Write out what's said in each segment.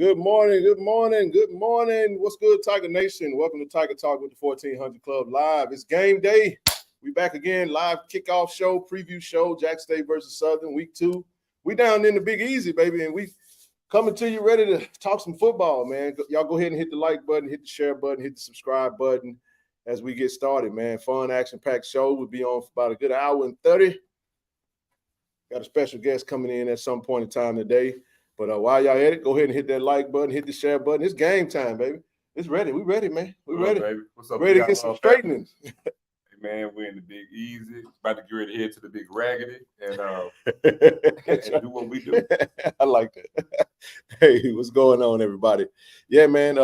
Good morning. What's good, Tiger Nation? Welcome to Tiger Talk with the 1400 Club Live. It's game day. We back again, live kickoff show, preview show, Jack State versus Southern, week 2. We down in the Big Easy, baby, and we coming to you ready to talk some football, man. Y'all go ahead and hit the like button, hit the share button, hit the subscribe button as we get started, man. Fun, action-packed show. We'll be on for about a good hour and 30. Got a special guest coming in at some point in time today. But while y'all at it, go ahead and hit that like button, hit the share button. It's game time, baby. It's ready. We ready, man. We ready. Baby. What's up? Ready to get some straightening. Hey, man, we're in the Big Easy. About to get ready to head to the Big Raggedy and do what we do. I like that. Hey, what's going on, everybody? Yeah, man.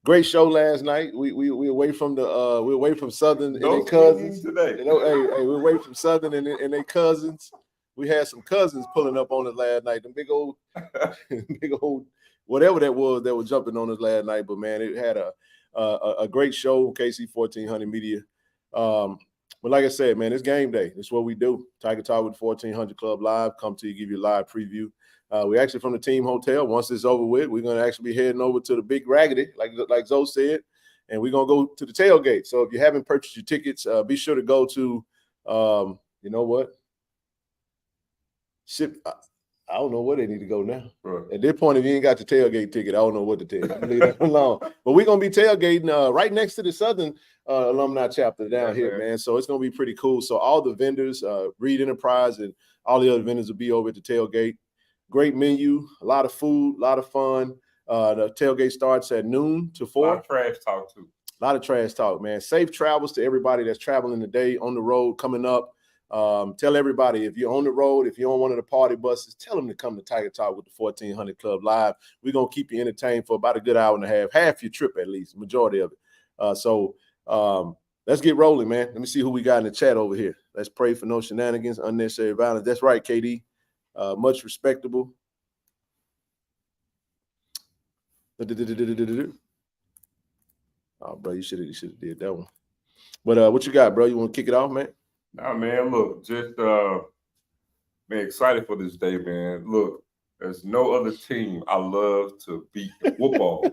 Great show last night. We away from the we're away from Southern and their cousins today. Hey, we're away from Southern and their cousins. We had some cousins pulling up on us last night. Them big old whatever that was jumping on us last night. But man, it had a great show, KC 1400 Media. But like I said, man, it's game day. It's what we do. Tiger Talk with 1400 Club Live. Come to you, give you a live preview. We're actually from the team hotel. Once it's over with, we're gonna actually be heading over to the Big Raggedy, like Zoe said, and we're gonna go to the tailgate. So if you haven't purchased your tickets, be sure to go to you know what? I don't know where they need to go now. Right. At this point, if you ain't got the tailgate ticket, I don't know what to tell you. Leave that alone. But we're going to be tailgating right next to the Southern alumni chapter down here, man. So it's going to be pretty cool. So all the vendors, Reed Enterprise and all the other vendors will be over at the tailgate. Great menu, a lot of food, a lot of fun. The tailgate starts at noon to 4. A lot of trash talk, too. A lot of trash talk, man. Safe travels to everybody that's traveling today, on the road, coming up. Tell everybody, if you're on the road, if you're on one of the party buses, tell them to come to Tiger Talk with the 1400 Club Live. We're going to keep you entertained for about a good hour and a half your trip at least, majority of it. So let's get rolling, man. Let me see who we got in the chat over here. Let's pray for no shenanigans, unnecessary violence. That's right, KD. Much respectable. Oh, bro, you should have did that one. But what you got, bro? You want to kick it off, man? Nah, man, look, just man, excited for this day, man. Look, there's no other team I love to beat in football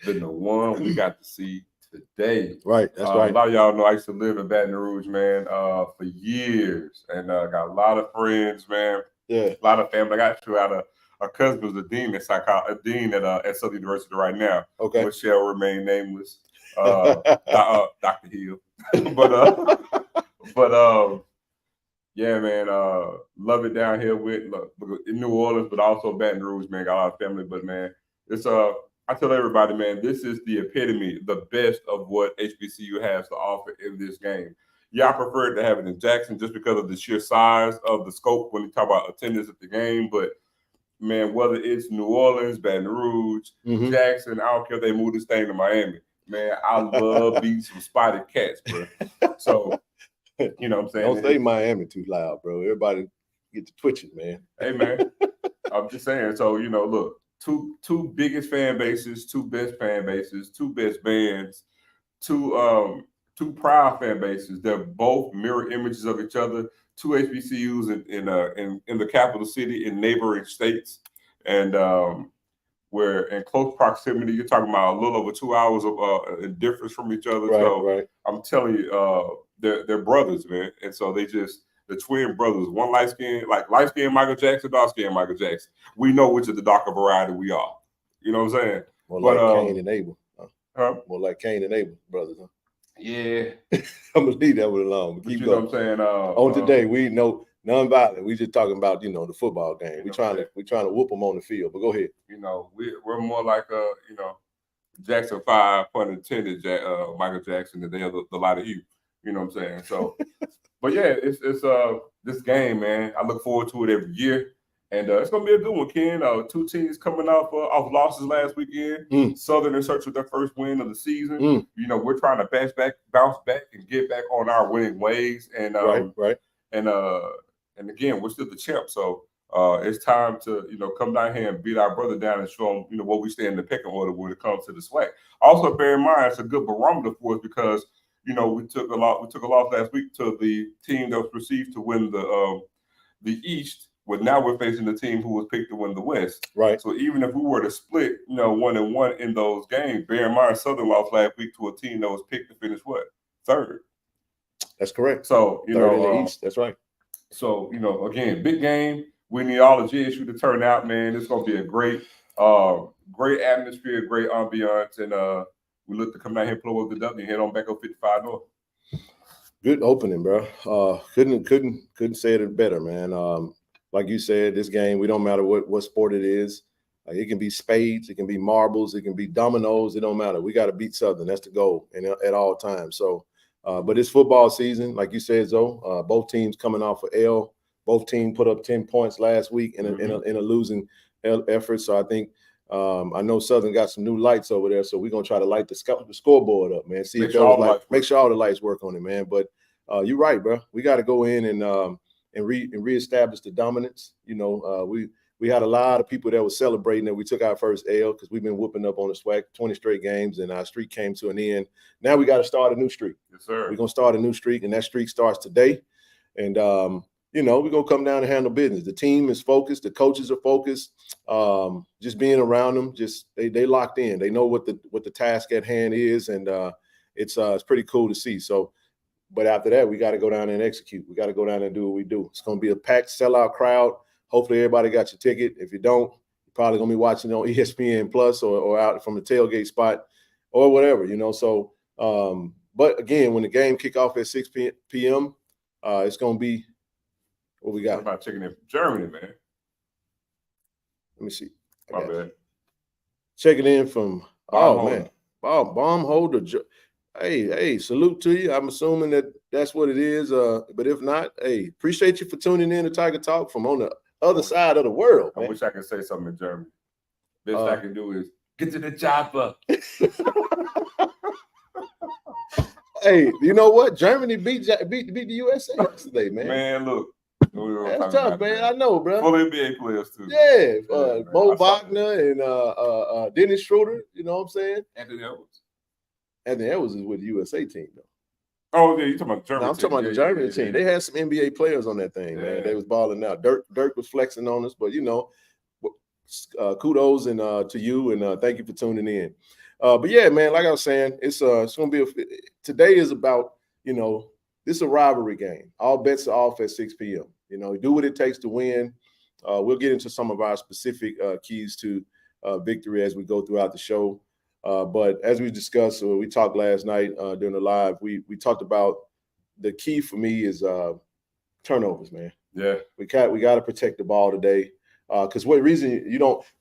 than the one we got to see today. Right, that's right. A lot of y'all know I used to live in Baton Rouge, man, for years, and got a lot of friends, man. Yeah, a lot of family. I got a cousin who's a dean at Southern University right now. Okay, which shall remain nameless. Dr. Hill, but yeah, man, love it down here in New Orleans, but also Baton Rouge, man. Got a lot of family, but man, it's I tell everybody, man, this is the epitome, the best of what HBCU has to offer in this game. Yeah, I prefer to have it in Jackson just because of the sheer size of the scope when you talk about attendance at the game. But man, whether it's New Orleans, Baton Rouge, Jackson, I don't care if they move this thing to Miami. Man, I love beating some spotted cats, bro. So, you know what I'm saying? Don't say Miami too loud, bro. Everybody get to twitching, man. Hey, man, I'm just saying. So, you know, look, two biggest fan bases, two best fan bases, two best bands, two proud fan bases. They're both mirror images of each other. Two HBCUs in the capital city, in neighboring states, and we're in close proximity. You're talking about a little over 2 hours of difference from each other. Right, so right. I'm telling you, they're brothers, man. And so the twin brothers, one light skin Michael Jackson, dark skin Michael Jackson. We know which of the darker variety we are. You know what I'm saying? More like Cain and Abel. Huh? More like Cain and Abel brothers, huh? Yeah. I'm gonna leave that one alone. But you know what I'm saying? On today, we know non-violent. We just talking about, you know, the football game. We're trying to whoop them on the field. But go ahead. You know, we're more like you know, Jackson 5, pun intended, Michael Jackson, than they are the light of you. You know what I'm saying? So, but yeah, it's this game, man. I look forward to it every year, and it's gonna be a good one, Ken. Two teams coming off losses last weekend. Southern in search of their first win of the season. You know, we're trying to bounce back, and get back on our winning ways. And right. And again, we're still the champ, so it's time to, you know, come down here and beat our brother down and show them, you know, what we stand in the pecking order when it comes to the SWAC. Also, bear in mind, it's a good barometer for us because, you know, we took a loss last week to the team that was perceived to win the East, Well, now we're facing the team who was picked to win the West. Right. So even if we were to split, 1-1 in those games, bear in mind Southern lost last week to a team that was picked to finish what? Third. That's correct. So third in the East. That's right. So again, big game. We need all the GSU to turn out, man. It's gonna be a great atmosphere, great ambiance, and we look to come down here, pull over the W, and head on back up 55 North. Good opening, bro. Couldn't say it better, man. Like you said, this game, we don't matter what sport it is. It can be spades, it can be marbles, it can be dominoes. It don't matter. We got to beat Southern. That's the goal, and at all times. So, but it's football season, like you said, Zoe. Both teams coming off of L. Both teams put up 10 points last week in a losing effort. So I think I know Southern got some new lights over there, so we're gonna try to light the scoreboard up, man. See if those lights make sure all the lights work on it, man. But you're right, bro. We got to go in and reestablish the dominance. We had a lot of people that were celebrating that we took our first L because we've been whooping up on the SWAC 20 straight games, and our streak came to an end. Now we got to start a new streak. Yes, sir. We're gonna start a new streak, and that streak starts today. And we're gonna come down and handle business. The team is focused, the coaches are focused. Just being around them, they locked in. They know what the task at hand is, and it's pretty cool to see. So, but after that, we got to go down and execute. We got to go down and do what we do. It's gonna be a packed sellout crowd. Hopefully everybody got your ticket. If you don't, you're probably gonna be watching on ESPN Plus or out from the tailgate spot or whatever, So, but again, when the game kick off at 6 p.m., it's gonna be what we got. What about checking in from Germany, man? Let me see. My bad. Checking in from bomb holder. Hey, salute to you. I'm assuming that's what it is. But if not, hey, appreciate you for tuning in to Tiger Talk from on the other side of the world. I wish I could say something in German. Best I can do is get to the chopper. Hey, you know what? Germany beat the USA yesterday, man. Man, look. That's tough, man. I know, bro. Full NBA players too. Yeah, Mo Wagner and Dennis Schroeder. You know what I'm saying? Anthony Edwards. Anthony Edwards is with the USA team, though. Oh, yeah, you're talking about the German team. I'm talking about the German team. They had some NBA players on that thing, man. They was balling out. Dirk was flexing on us, but kudos and to you, and thank you for tuning in. But yeah, man, like I was saying, it's gonna be today is about this is a rivalry game. All bets are off at 6 p.m. Do what it takes to win. We'll get into some of our specific keys to victory as we go throughout the show. But as we discussed, we talked last night during the live, we talked about the key for me is turnovers, man. Yeah. We got to protect the ball today. Because what reason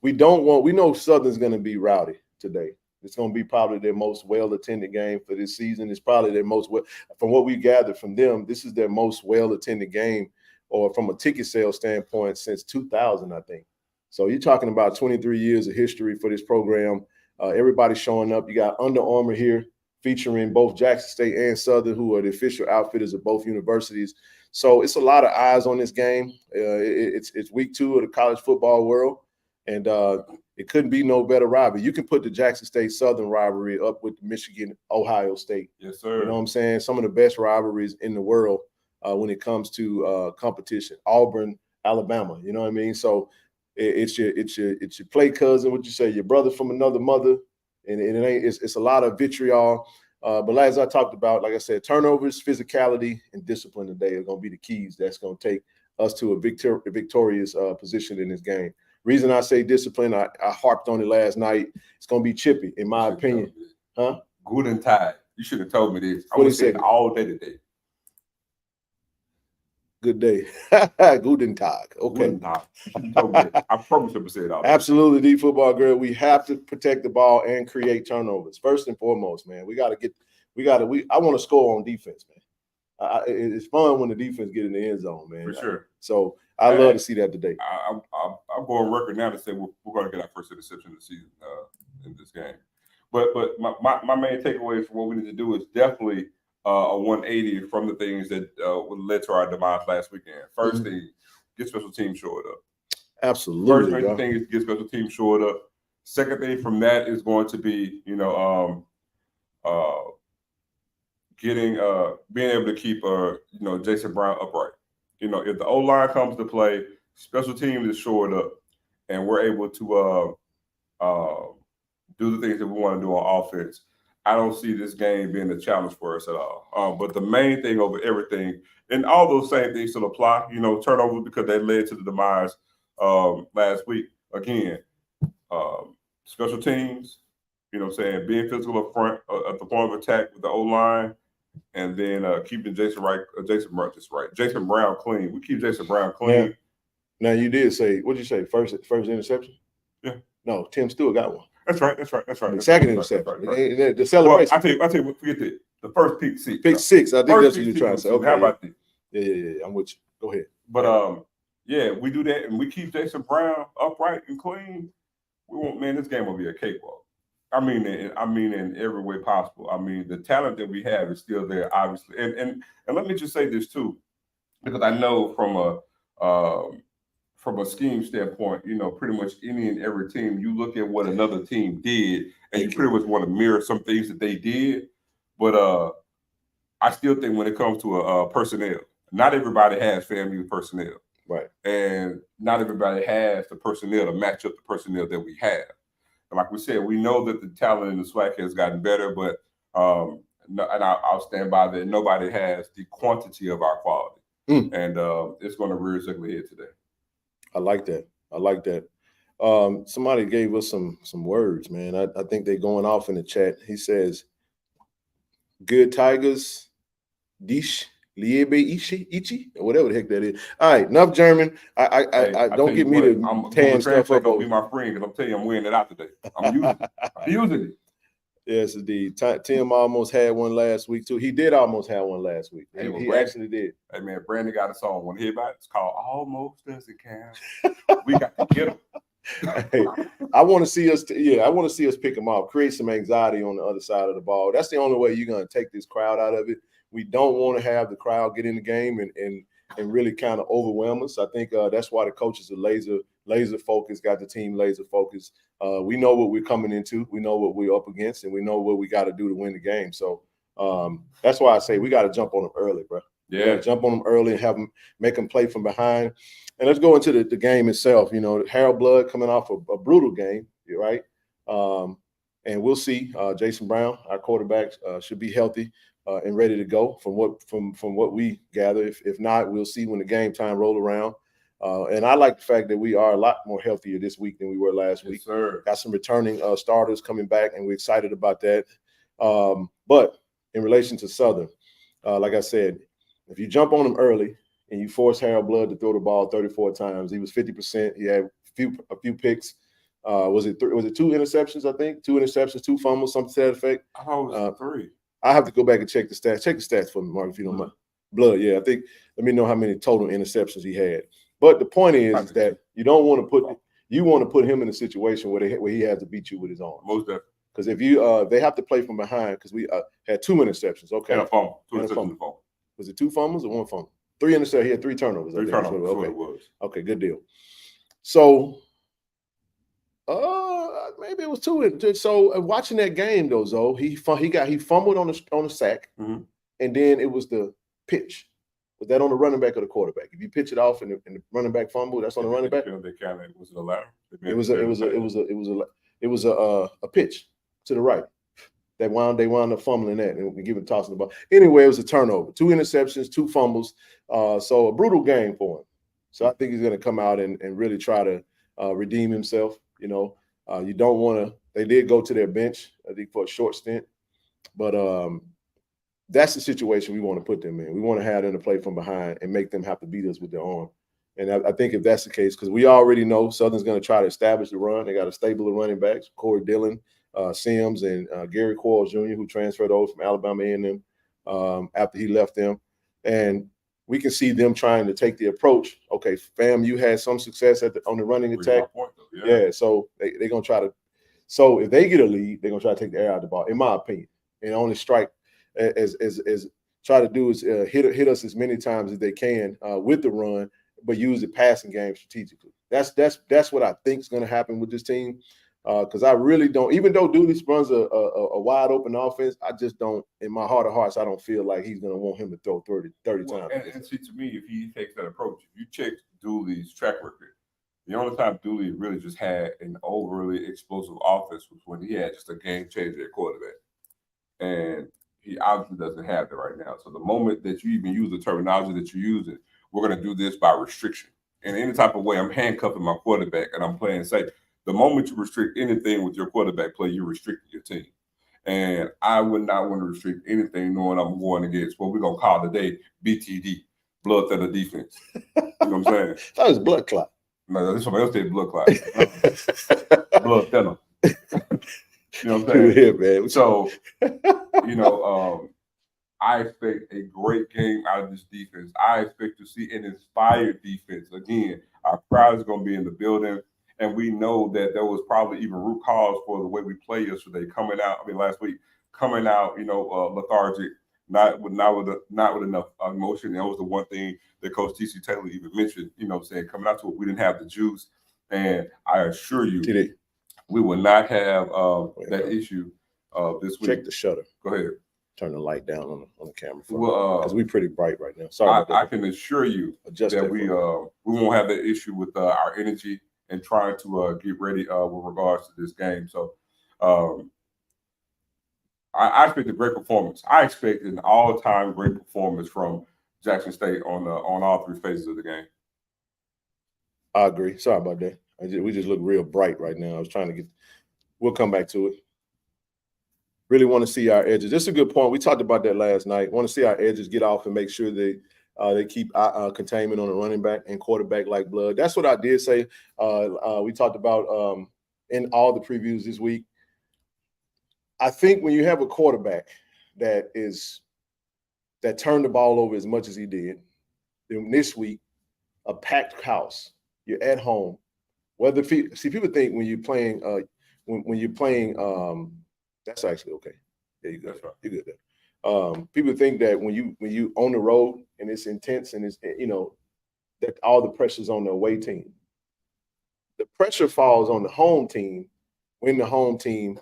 we know Southern's going to be rowdy today. It's going to be probably their most well-attended game for this season. It's probably their most, from what we gathered from them, this is their most well-attended game, or from a ticket sales standpoint, since 2000, I think. So you're talking about 23 years of history for this program. Everybody's showing up. You got Under Armour here featuring both Jackson State and Southern, who are the official outfitters of both universities. So it's a lot of eyes on this game. It's week 2 of the college football world, and it couldn't be no better rivalry. You can put the Jackson State Southern rivalry up with Michigan, Ohio State. Yes, sir. You know what I'm saying? Some of the best rivalries in the world when it comes to competition. Auburn, Alabama. You know what I mean? So it's your play cousin. What you say? Your brother from another mother, and it's a lot of vitriol. But as I talked about, like I said, turnovers, physicality, and discipline today are going to be the keys that's going to take us to a victorious position in this game. Reason I say discipline, I harped on it last night. It's going to be chippy, in my opinion. Huh? Guten Tag. You should have told me this. I What would he say said? all day today. Good day. Guten Tag. Okay. Guten Tag. You should have told me that. I promise you say it all day. Absolutely, D football girl. We have to protect the ball and create turnovers. First and foremost, man. I want to score on defense, man. It's fun when the defense get in the end zone, man. For sure. So I love to see that today. I'll go on record now to say we're going to get our first interception of the season in this game. But my main takeaway from what we need to do is definitely a 180 from the things that led to our demise last weekend. First thing, get special teams showed up. Absolutely. First thing is get special teams showed up. Second thing from that is going to be being able to keep Jason Brown upright. If the O-line comes to play, special teams is shored up, and we're able to do the things that we want to do on offense, I don't see this game being a challenge for us at all. But the main thing over everything, and all those same things still apply, turnovers because they led to the demise last week. Again, special teams, being physical up front at the point of attack with the O-line, and then keeping Jason Brown clean. We keep Jason Brown clean. Now you did say, what did you say? First interception? Yeah. No, Tim Stewart got one. That's right. Second interception. Right. The celebration. I tell you what, forget that. The first pick six. Pick six. I think that's what you're trying to say. Okay. How about that? Yeah. I'm with you. Go ahead. But we do that, and we keep Jason Brown upright and clean. We won't, man. This game will be a cakewalk. I mean in every way possible. I mean, the talent that we have is still there, obviously. And let me just say this too, because I know from a scheme standpoint, pretty much any and every team, you look at what another team did, and you pretty much want to mirror some things that they did. But I still think when it comes to personnel, not everybody has FAMU personnel. Right. And not everybody has the personnel to match up the personnel that we have. And like we said, we know that the talent in the SWAC has gotten better, but and I'll stand by that. Nobody has the quantity of our quality. And it's going to rear its ugly head today. I like that. Somebody gave us some words, man. I think they're going off in the chat. He says, "Good Tigers, dish liebe ichi," or whatever the heck that is. All right, enough German. I don't get me to tan stuff up. Be my friend, because I'm telling you, I'm wearing it out today. I'm using it. Yes, indeed. Tim almost had one last week too. He did almost have one last week. He actually did. Hey man, Brandon got a song. Want to hear about it? It's called "Almost Doesn't Count." We got to get him. Hey, I want to see us. I want to see us pick him off, create some anxiety on the other side of the ball. That's the only way you're going to take this crowd out of it. We don't want to have the crowd get in the game and really kind of overwhelm us. I think that's why the coaches are laser focused, got the team laser focused. We know what we're coming into. We know what we're up against, and we know what we got to do to win the game. So that's why I say we got to jump on them early, bro. Yeah, jump on them early and make them play from behind. And let's go into the game itself. Harold Blood coming off a brutal game, right? And we'll see. Jason Brown, our quarterback, should be healthy and ready to go from what we gather. If not, we'll see when the game time roll around. And I like the fact that we are a lot more healthier this week than we were last week. Sir. Got some returning starters coming back, and we're excited about that. But in relation to Southern, like I said, if you jump on them early and you force Harold Blood to throw the ball 34 times, he was 50%. He had a few picks. Was it 2 interceptions? I think 2 interceptions, 2 fumbles, something to that effect. I thought it was 3. I have to go back and check the stats. Check the stats for me, Mark, if you don't mind. Blood, yeah. I think. Let me know how many total interceptions he had. But the point is that you don't want to put him in a situation where he has to beat you with his arm. Most definitely. Because if they have to play from behind, because we had 2 interceptions. Okay. And a fumble. 2 interceptions. Was it 2 fumbles or 1 fumble? 3 interceptions. He had 3 turnovers. 3 turnovers. Okay. It was. Okay, good deal. So, maybe it was 2. So watching that game though, Zoe, he fumbled on the sack, and then it was the pitch. Was that on the running back or the quarterback? If you pitch it off and the running back fumble, that's on the running back. Was it a lateral? It was a pitch to the right. They wound up fumbling that and giving tossing the ball. Anyway, it was a turnover, 2 interceptions, 2 fumbles. So a brutal game for him. So I think he's going to come out and really try to redeem himself. You don't want to. They did go to their bench, I think, for a short stint, but that's the situation we want to put them in. We want to have them to play from behind and make them have to beat us with their arm. And I think if that's the case, because we already know Southern's going to try to establish the run. They got a stable of running backs, Corey Dillon, Sims, and Gary Quarles Jr., who transferred over from Alabama A&M after he left them. And we can see them trying to take the approach. Okay, fam, you had some success on the running attack. Yeah, so they're going to try to. So if they get a lead, they're going to try to take the air out of the ball, in my opinion. And only strike as try to do is hit us as many times as they can with the run, but use the passing game strategically. That's what I think is going to happen with this team. Because I really don't, even though Dooley runs a wide open offense, I just don't, in my heart of hearts, I don't feel like he's going to want him to throw 30 times. And see, to me, if he takes that approach, if you check Dooley's track record, the only time Dooley really just had an overly explosive offense was when he had just a game changer at quarterback. And he obviously doesn't have that right now. So the moment that you even use the terminology that you're using, we're going to do this by restriction. In any type of way, I'm handcuffing my quarterback and I'm playing safe. The moment you restrict anything with your quarterback play, you're restricting your team. And I would not want to restrict anything knowing I'm going against what we're going to call today BTD, blood thinner defense. You know what I'm saying? That was blood clot. No, this somebody else said blood clot. Blood thinner. You know what I'm saying? Yeah, man. So, I expect a great game out of this defense. I expect to see an inspired defense. Again, our crowd is going to be in the building. And we know that there was probably even root cause for the way we played yesterday, last week, coming out, lethargic, not with enough emotion. That was the one thing that Coach T.C. Taylor even mentioned, saying coming out to it, we didn't have the juice. And I assure you, we will not have that issue this week. Check the shutter. Go ahead. Turn the light down on the camera because we're pretty bright right now. Sorry about that. I can assure you that we won't have that issue with our energy and trying to get ready with regards to this game. So I expect a great performance. I expect an all-time great performance from Jackson State on all three phases of the game. I agree. Sorry about that. We just look real bright right now. I was trying to we'll come back to it. Really want to see our edges. This is a good point. We talked about that last night. Want to see our edges get off and make sure they keep containment on the running back and quarterback like blood. That's what I did say. We talked about in all the previews this week. I think when you have a quarterback that turned the ball over as much as he did, then this week, a packed house, you're at home. People think when you're playing that's actually okay. Yeah, you good. That's right. You're good there. People think that when you on the road and it's intense and it's that all the pressure's on the away team. The pressure falls on the home team when the home team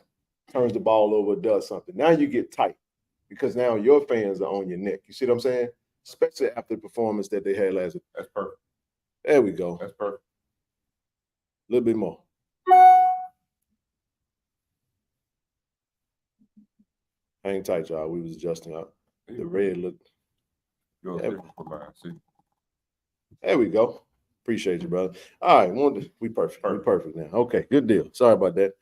turns the ball over, does something. Now you get tight because now your fans are on your neck. You see what I'm saying? Especially after the performance that they had last week. That's perfect. There we go. That's perfect. A little bit more. Hang tight, y'all. We was adjusting up. The red looked. There we go. Appreciate you, brother. All right, we perfect. We're perfect now. Okay, good deal. Sorry about that.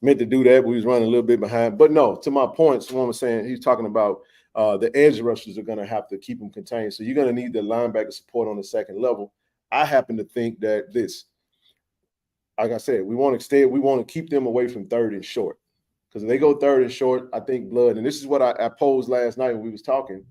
Meant to do that. We was running a little bit behind. But no, to my points, one was saying he's talking about the edge rushers are going to have to keep them contained. So you're going to need the linebacker support on the second level. I happen to think that like I said, we want to keep them away from third and short. Because if they go third and short, I think blood, and this is what I posed last night when we was talking,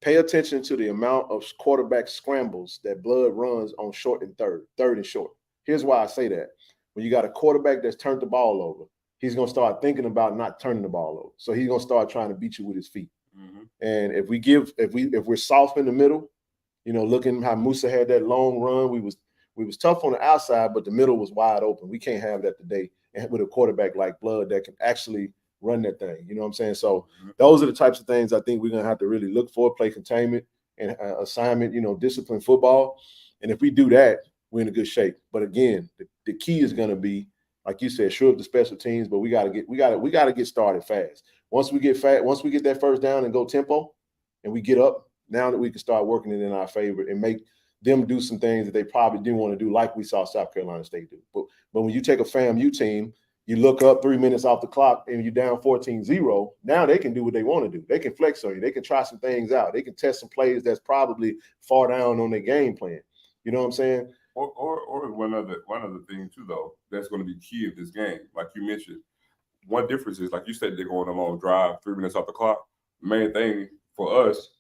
pay attention to the amount of quarterback scrambles that blood runs on third and short. Here's why I say that. When you got a quarterback that's turned the ball over, he's going to start thinking about not turning the ball over. So he's going to start trying to beat you with his feet. Mm-hmm. And if we're soft in the middle, looking how Musa had that long run, we was tough on the outside, but the middle was wide open. We can't have that today. And with a quarterback like blood that can actually run that thing. You know what I'm saying? So those are the types of things I think we're going to have to really look for, play containment and assignment, discipline football. And if we do that, we're in a good shape. But again, the key is going to be, like you said, sure up the special teams, but we got to get started fast. Once we get that first down and go tempo and we get up, now that we can start working it in our favor and make them do some things that they probably didn't want to do, like we saw South Carolina State do. But when you take a FAMU team, you look up 3 minutes off the clock and you're down 14-0, now they can do what they want to do. They can flex on you. They can try some things out. They can test some plays that's probably far down on their game plan. You know what I'm saying? Or one other thing too, though, that's going to be key of this game. Like you mentioned, one difference is, like you said, they're going on a long drive, 3 minutes off the clock. Main thing for us,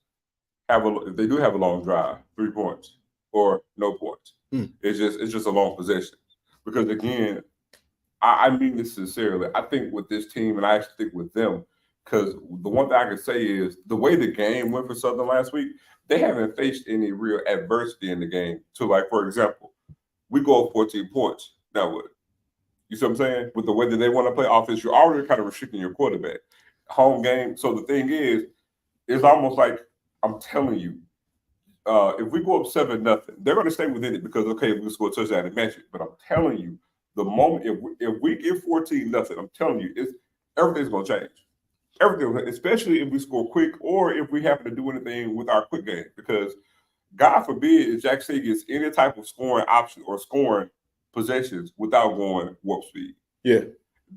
if they do have a long drive, 3 points or no points. It's just a long possession. Because again, I mean this sincerely. I think with this team, and I actually think with them, because the one thing I can say is the way the game went for Southern last week, they haven't faced any real adversity in the game. So, like, for example, we go up 14 points. Now what? You see what I'm saying? With the way that they want to play offense, you're already kind of restricting your quarterback. Home game. So the thing is, it's almost like I'm telling you, if we go up 7-0, they're going to stay within it because okay, we score a touchdown and match it. But I'm telling you, the moment if we get 14-0, I'm telling you, everything's going to change. Everything, especially if we score quick or if we happen to do anything with our quick game. Because God forbid if Jack State gets any type of scoring option or scoring possessions without going warp speed. Yeah,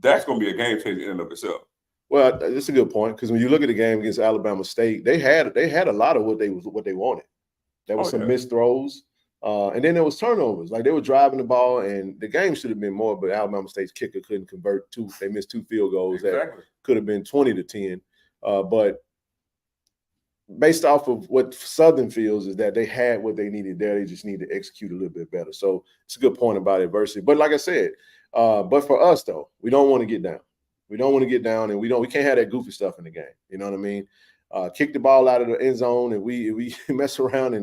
that's going to be a game changer in and of itself. Well, that's a good point because when you look at the game against Alabama State, they had a lot of what they wanted. There was some missed throws, and then there was turnovers. Like they were driving the ball, and the game should have been more, but Alabama State's kicker couldn't convert two. They missed 2 field goals that could have been 20-10. But based off of what Southern feels is that they had what they needed there. They just need to execute a little bit better. So it's a good point about adversity. But like I said, but for us though, we don't want to get down. We don't want to get down, and we can't have that goofy stuff in the game. You know what I mean? Kick the ball out of the end zone, and we mess around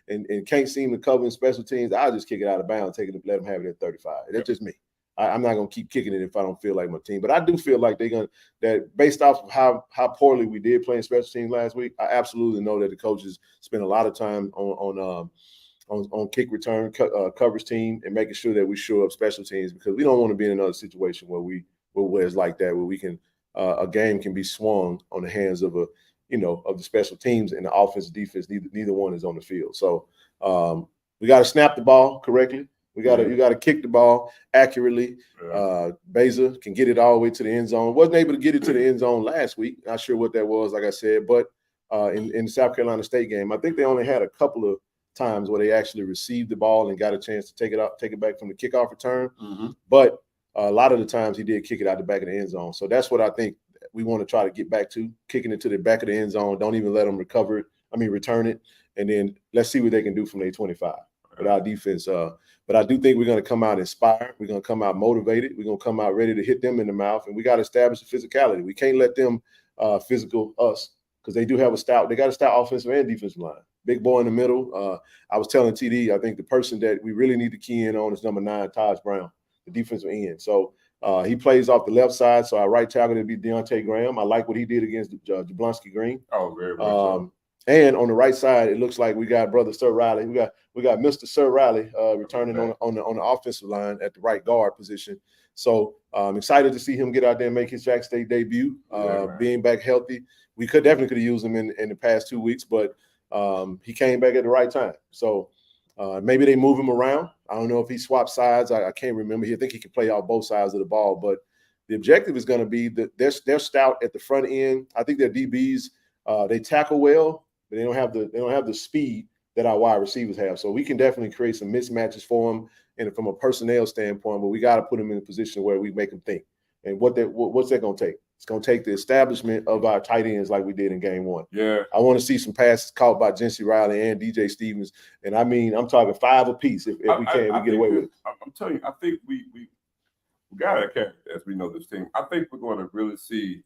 and can't seem to cover in special teams. I'll just kick it out of bounds, take it, let them have it at 35. That's just me. I'm not gonna keep kicking it if I don't feel like my team. But I do feel like that based off of how poorly we did play in special teams last week. I absolutely know that the coaches spend a lot of time on kick return coverage team and making sure that we show up special teams because we don't want to be in another situation where it's like that, where we can a game can be swung on the hands of of the special teams and the offense, defense. Neither one is on the field. So we got to snap the ball correctly. You got to kick the ball accurately. Beza can get it all the way to the end zone. Wasn't able to get it to the end zone last week. Not sure what that was, like I said. But in the South Carolina State game, I think they only had a couple of times where they actually received the ball and got a chance to take it back from the kickoff return. Mm-hmm. But a lot of the times he did kick it out the back of the end zone. So that's what I think we want to try to get back to, kicking it to the back of the end zone. Don't even let them return it. And then let's see what they can do from their 25 with our defense. But I do think we're going to come out inspired. We're going to come out motivated. We're going to come out ready to hit them in the mouth. And we got to establish the physicality. We can't let them physical us because they got a stout offensive and defensive line. Big boy in the middle. I was telling TD, I think the person that we really need to key in on is number 9, Taj Brown, the defensive end. So he plays off the left side. So our right tackle would be Deontay Graham. I like what he did against Jablonski Green. Oh, very much so. And on the right side, it looks like we got brother Sir Riley. We got Mr. Sir Riley returning on the offensive line at the right guard position. So I'm excited to see him get out there and make his Jack State debut. Being back healthy, we definitely could have used him in the past 2 weeks, but he came back at the right time. So maybe they move him around. I don't know if he swapped sides. I can't remember. I think he can play off both sides of the ball, but the objective is going to be that they're stout at the front end. I think their DBs they tackle well. But they don't have the speed that our wide receivers have. So we can definitely create some mismatches for them, and from a personnel standpoint, but we got to put them in a position where we make them think. And what's that going to take? It's going to take the establishment of our tight ends like we did in game 1. Yeah, I want to see some passes caught by Jency Riley and DJ Stevens, and I'm talking 5 apiece if we get away with it. I'm telling you, I think we got a character as we know this team. I think we're going to really see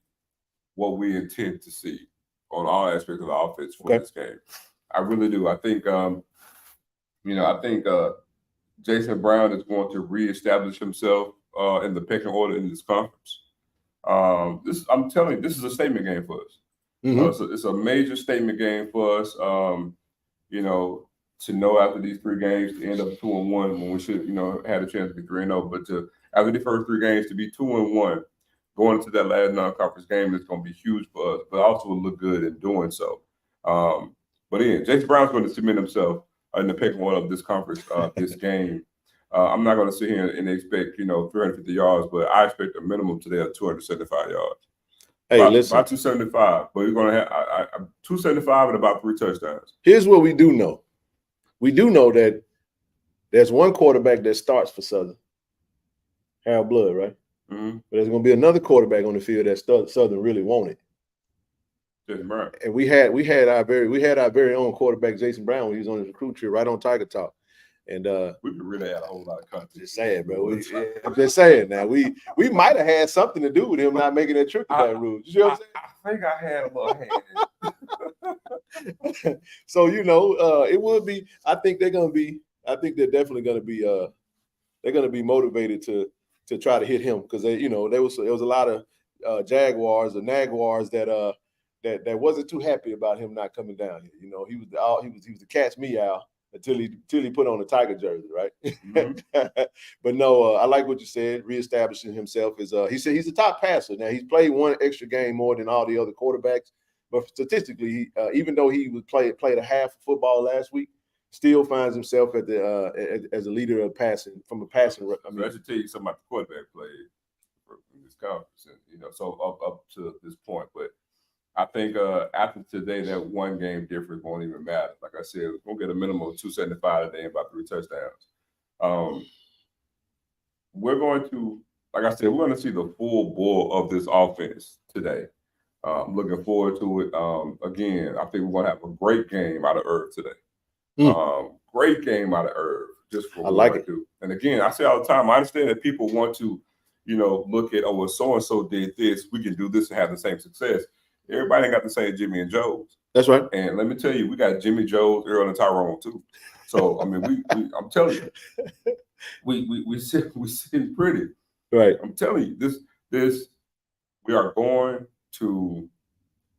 what we intend to see on all aspects of the offense for this game. I really do. I think, Jason Brown is going to reestablish himself in the pecking order in this conference. I'm telling you, this is a statement game for us. Mm-hmm. It's a major statement game for us. To know after these 3 games to end up 2-1 when we should, had a chance to be 3-0, but after the first 3 games to be 2-1. Going into that last non-conference game is going to be huge for us, but also will look good in doing so. But again, Jason Brown's going to cement himself in the pecking order of this conference, this game. I'm not going to sit here and expect, 350 yards, but I expect a minimum today of 275 yards. Listen. About 275, but we're going to have 275 and about 3 touchdowns. Here's what we do know. We do know that there's one quarterback that starts for Southern, Harold Blood, right? Mm-hmm. But there's going to be another quarterback on the field that Southern really wanted. Jason Brown. And we had our very own quarterback Jason Brown when he was on his recruit trip right on Tiger Talk. And we could really add a whole lot of content. Just saying, bro. I'm just saying now. We might have had something to do with him not making that trip to Baton Rouge. You know what I'm saying? I think I had a little hand. So it would be. I think they're definitely gonna be. They're gonna be motivated to to try to hit him because there was a lot of Jaguars or Naguars that wasn't too happy about him not coming down here. He was the catch me out until he put on the Tiger jersey, right? Mm-hmm. But no, I like what you said. Reestablishing himself is he said he's a top passer. Now he's played one extra game more than all the other quarterbacks, but statistically, even though he played a half of football last week, still finds himself at the as a leader of passing from a passing. I should tell you something about the quarterback play in this conference, so up to this point, but. I think after today, that one game difference won't even matter. Like I said, we're going to get a minimum of 275 today and about 3 touchdowns. We're going to, like I said, we're going to see the full bore of this offense today. I'm looking forward to it. Again, I think we're going to have a great game out of Irv today. Great game out of Irv. Just for I like it. And again, I say all the time, I understand that people want to, look at, well, so-and-so did this. We can do this and have the same success. Everybody ain't got the same Jimmy and Joe's. That's right. And let me tell you, we got Jimmy, Joe's, Earl, and Tyrone too. So I mean, I'm telling you, we sitting pretty. Right. I'm telling you, this we are going to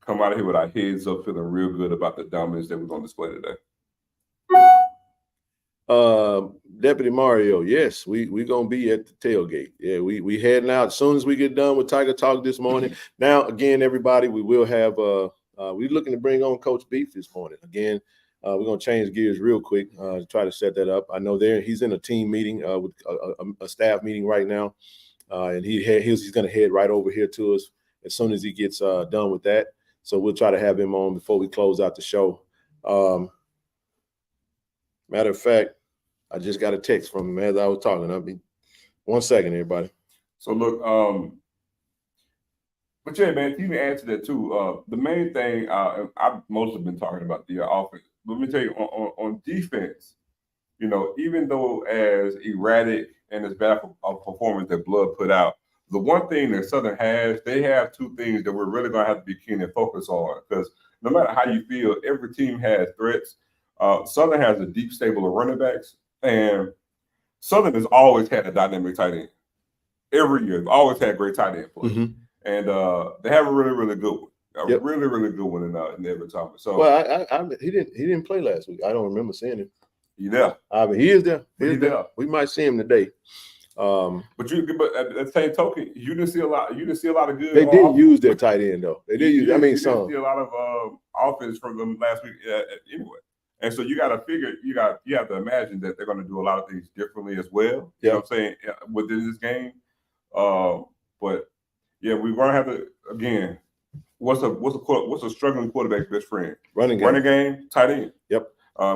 come out of here with our heads up, feeling real good about the dominance that we're going to display today. Deputy Mario, yes, we gonna be at the tailgate. Yeah, we heading out as soon as we get done with Tiger Talk this morning. Now, again, everybody, we will have we're looking to bring on Coach Beef this morning. Again, we're gonna change gears real quick to try to set that up. I know he's in a team meeting with a staff meeting right now, and he's gonna head right over here to us as soon as he gets done with that. So we'll try to have him on before we close out the show. Matter of fact, I just got a text from him as I was talking. I'll be 1 second, everybody. So look, but yeah, man, you can answer that too. The main thing I've mostly been talking about the offense. Let me tell you, on defense, even though as erratic and as bad a performance that Blood put out, the one thing that Southern has, they have two things that we're really gonna have to be keen and focus on, because no matter how you feel, every team has threats. Southern has a deep stable of running backs, and Southern has always had a dynamic tight end. Every year, they've always had great tight end play, and they have a really, really good one. Really, really good one in Everett Thomas. So, well, he didn't play last week. I don't remember seeing him. He there? I mean, he is there. He's there. We might see him today. But at the same token, you didn't see a lot. You didn't see a lot of good. They did use their tight end though. They did use. I mean, some. You didn't see a lot of offense from them last week anyway. And so you got to figure, you have to imagine that they're going to do a lot of things differently as well. You know what I'm saying, within this game. But yeah, we're going to have to, again, what's a struggling quarterback's best friend? Running game, tight end. Yep.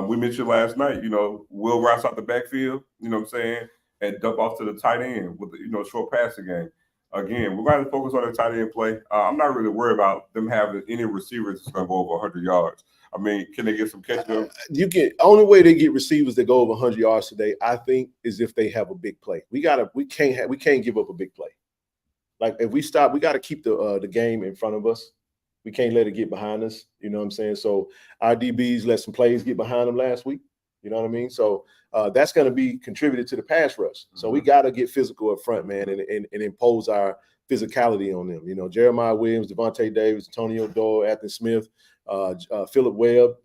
We mentioned last night, Will routes out the backfield, and dump off to the tight end with the, short passing game. Again, we're going to focus on the tight end play. I'm not really worried about them having any receivers that's going to go over 100 yards. I mean, can they get some catch-up? Only way they get receivers that go over 100 yards today, I think, is if they have a big play. We can't give up a big play. Like if we stop, we got to keep the game in front of us. We can't let it get behind us. You know what I'm saying? So our DBs let some plays get behind them last week. You know what I mean? So that's going to be contributed to the pass rush. So we got to get physical up front, man, and impose our physicality on them. Jeremiah Williams, Devontae Davis, Antonio Doyle, Anthony Smith, Phillip Webb,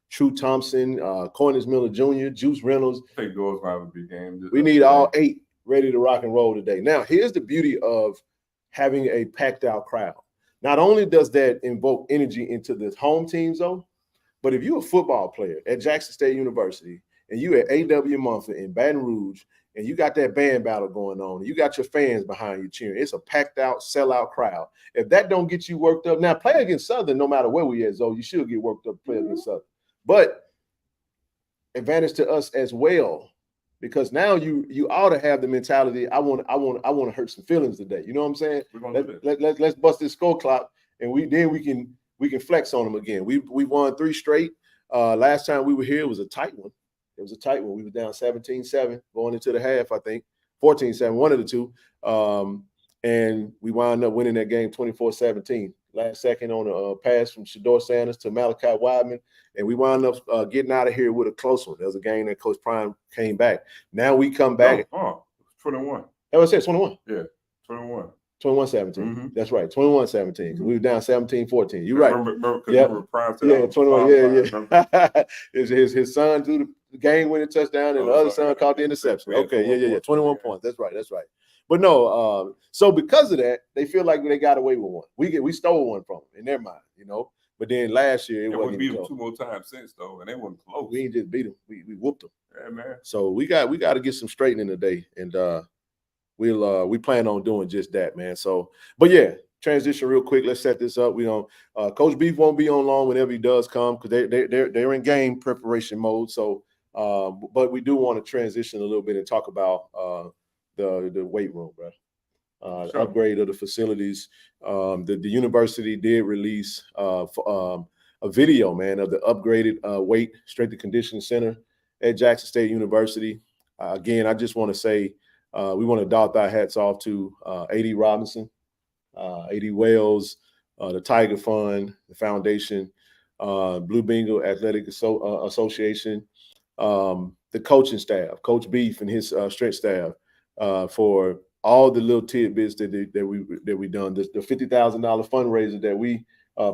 True Thompson, Cornelius Miller Jr., Juice Reynolds. I think Doyle's going to have a big game. We need all 8 ready to rock and roll today. Now, here's the beauty of having a packed out crowd. Not only does that invoke energy into the home team zone, but if you're a football player at Jackson State University and you at A.W. Mumford in Baton Rouge and you got that band battle going on and you got your fans behind you cheering, it's a packed out, sellout crowd. If that don't get you worked up, now play against Southern no matter where we at, Zoe, you should get worked up to play against Southern. But advantage to us as well, because now you ought to have the mentality, I want to hurt some feelings today. You know what I'm saying? Let's bust this score clock and we can flex on them again. We won 3 straight. Last time we were here, it was a tight one. It was a tight one. We were down 17-7 going into the half, I think. 14-7, one of the two. And we wound up winning that game 24-17. Last second on a pass from Shador Sanders to Malachi Wideman. And we wound up getting out of here with a close one. There was a game that Coach Prime came back. Now we come back. 21. That was it, 21. Yeah, 21. 21-17. Mm-hmm. That's right. 21-17. We were down 17-14. You're right. Remember, Yeah. Prime said, Yeah, 21. Yeah. his son threw the game-winning touchdown, and the other son caught the interception. Okay, yeah. 21 points. That's right. But no, so because of that, they feel like they got away with one. We stole one from them in their mind, you know. But then last year it wasn't. We beat them 2 more times since though, and they weren't close. We ain't just beat them. We whooped them. Yeah, man. So we got to get some straightening today, and we plan on doing just that, man. So, but yeah, transition real quick. Let's set this up. We don't. Coach Beef won't be on long whenever he does come because they're in game preparation mode. So, but we do want to transition a little bit and talk about the weight room, bro. Sure. Upgrade of the facilities. The university did release a video, man, of the upgraded weight strength and conditioning center at Jackson State University. Again, I just want to say we want to doff our hats off to A.D. Robinson, A.D. Wells, the Tiger Fund, the Foundation, Blue Bengal Athletic Association, the coaching staff, Coach Beef and his strength staff, for all the little tidbits that we done. The $50,000 fundraiser that we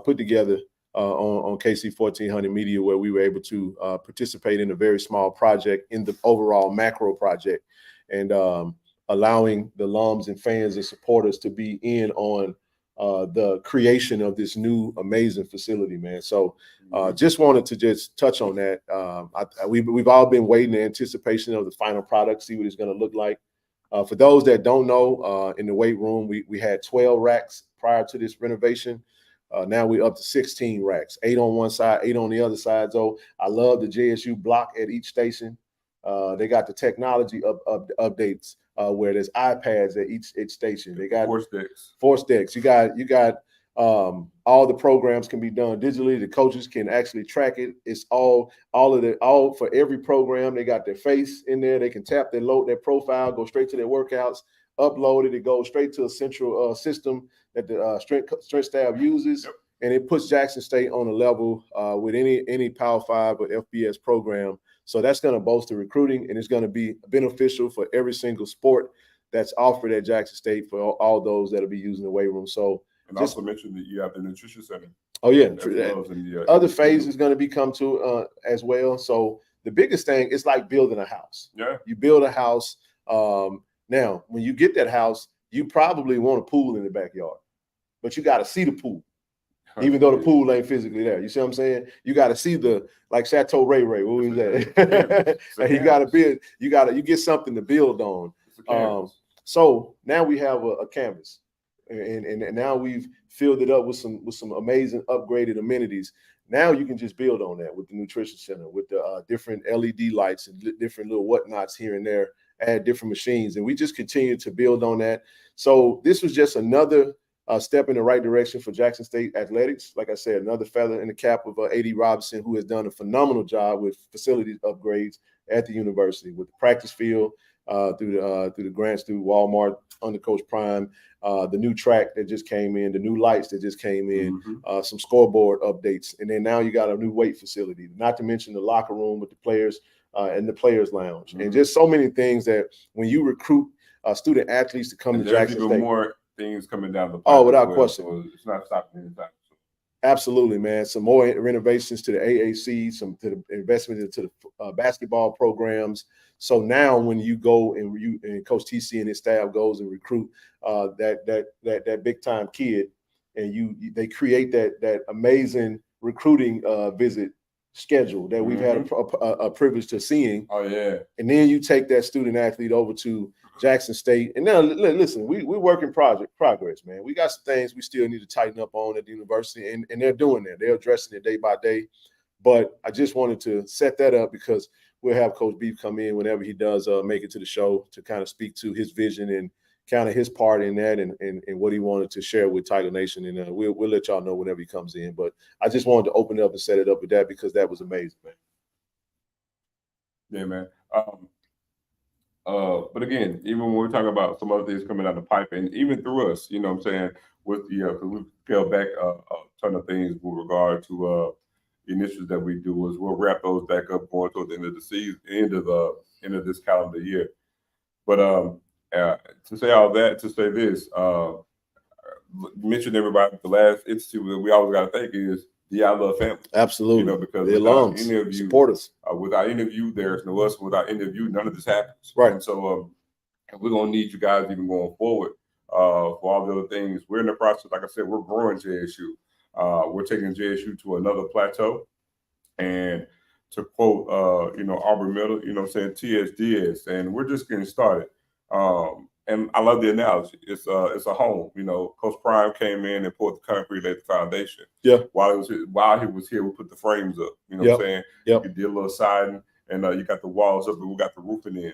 put together on KC 1400 Media, where we were able to participate in a very small project in the overall macro project, and allowing the alums and fans and supporters to be in on the creation of this new amazing facility, man. So just wanted to just touch on that. We've all been waiting in anticipation of the final product, see what it's going to look like. For those that don't know, in the weight room, we had 12 racks prior to this renovation. Now we're up to 16 racks, 8 on one side, 8 on the other side. So I love the JSU block at each station. They got the technology updates where there's iPads at each station. They got force decks. You got all the programs can be done digitally. The coaches can actually track it. It's all for every program. They got their face in there. They can tap their profile, go straight to their workouts, upload it. It goes straight to a central system that the strength staff uses. Yep. And it puts Jackson State on a level with any Power 5 or FBS program. So that's going to bolster recruiting, and it's going to be beneficial for every single sport that's offered at Jackson State for all those that will be using the weight room. So, and also mention that you have the nutrition center. Oh yeah, other phase is going to be come to as well. So the biggest thing is like building a house. Yeah, you build a house. Now, when you get that house, you probably want a pool in the backyard, but you got to see the pool. Even though the pool ain't physically there. You see what I'm saying? You got to see like Chateau Ray. What was that? You got to build, you get something to build on. So now we have a canvas, and now we've filled it up with some amazing upgraded amenities. Now you can just build on that with the nutrition center, with the different LED lights and different little whatnots here and there, add different machines. And we just continue to build on that. So this was just another step in the right direction for Jackson State athletics. Like I said, another feather in the cap of A.D. Robinson, who has done a phenomenal job with facility upgrades at the university, with the practice field, through the grants through Walmart under Coach Prime, the new track that just came in, the new lights that just came in, some scoreboard updates, and then now you got a new weight facility. Not to mention the locker room with the players and the players' lounge, and just so many things that when you recruit student athletes to come to Jackson State, more things coming down the pipe. Oh, without question. So it's not stopping anytime. Absolutely, man. Some more renovations to the AAC, some to the investment into the basketball programs. So now when you go and Coach TC and his staff goes and recruit that big time kid, and they create that amazing recruiting visit schedule that we've had a privilege to seeing. Oh yeah. And then you take that student athlete over to Jackson State. And now, listen, we work in progress, man. We got some things we still need to tighten up on at the university, and they're doing that. They're addressing it day by day. But I just wanted to set that up because we'll have Coach Beef come in whenever he does make it to the show to kind of speak to his vision and kind of his part in that and what he wanted to share with Tiger Nation. And we'll let y'all know whenever he comes in. But I just wanted to open it up and set it up with that because that was amazing, man. Yeah, man. But again, even when we're talking about some other things coming down the pipe, and even through us, you know what I'm saying, with the because we've scaled back a ton of things with regard to the initiatives that we do, is we'll wrap those back up going toward the end of the season, end of this calendar year. But To say all that, to say this, mentioned everybody. The last institute that we always got to think is the I Love family. Absolutely. You know, because the without alums, any of you, supporters. Without any of you, there's no us. Without any of you, none of this happens. Right. And so we're gonna need you guys even going forward for all the other things. We're in the process, like I said, we're growing JSU. We're taking JSU to another plateau. And to quote, Auburn Middle, TSDS, and we're just getting started. And I love the analogy. It's a home. You know, Coach Prime came in and poured the concrete, laid the foundation. Yeah. While he was here, we put the frames up. You know what I'm saying? Yep. You did a little siding, and you got the walls up, and we got the roofing in.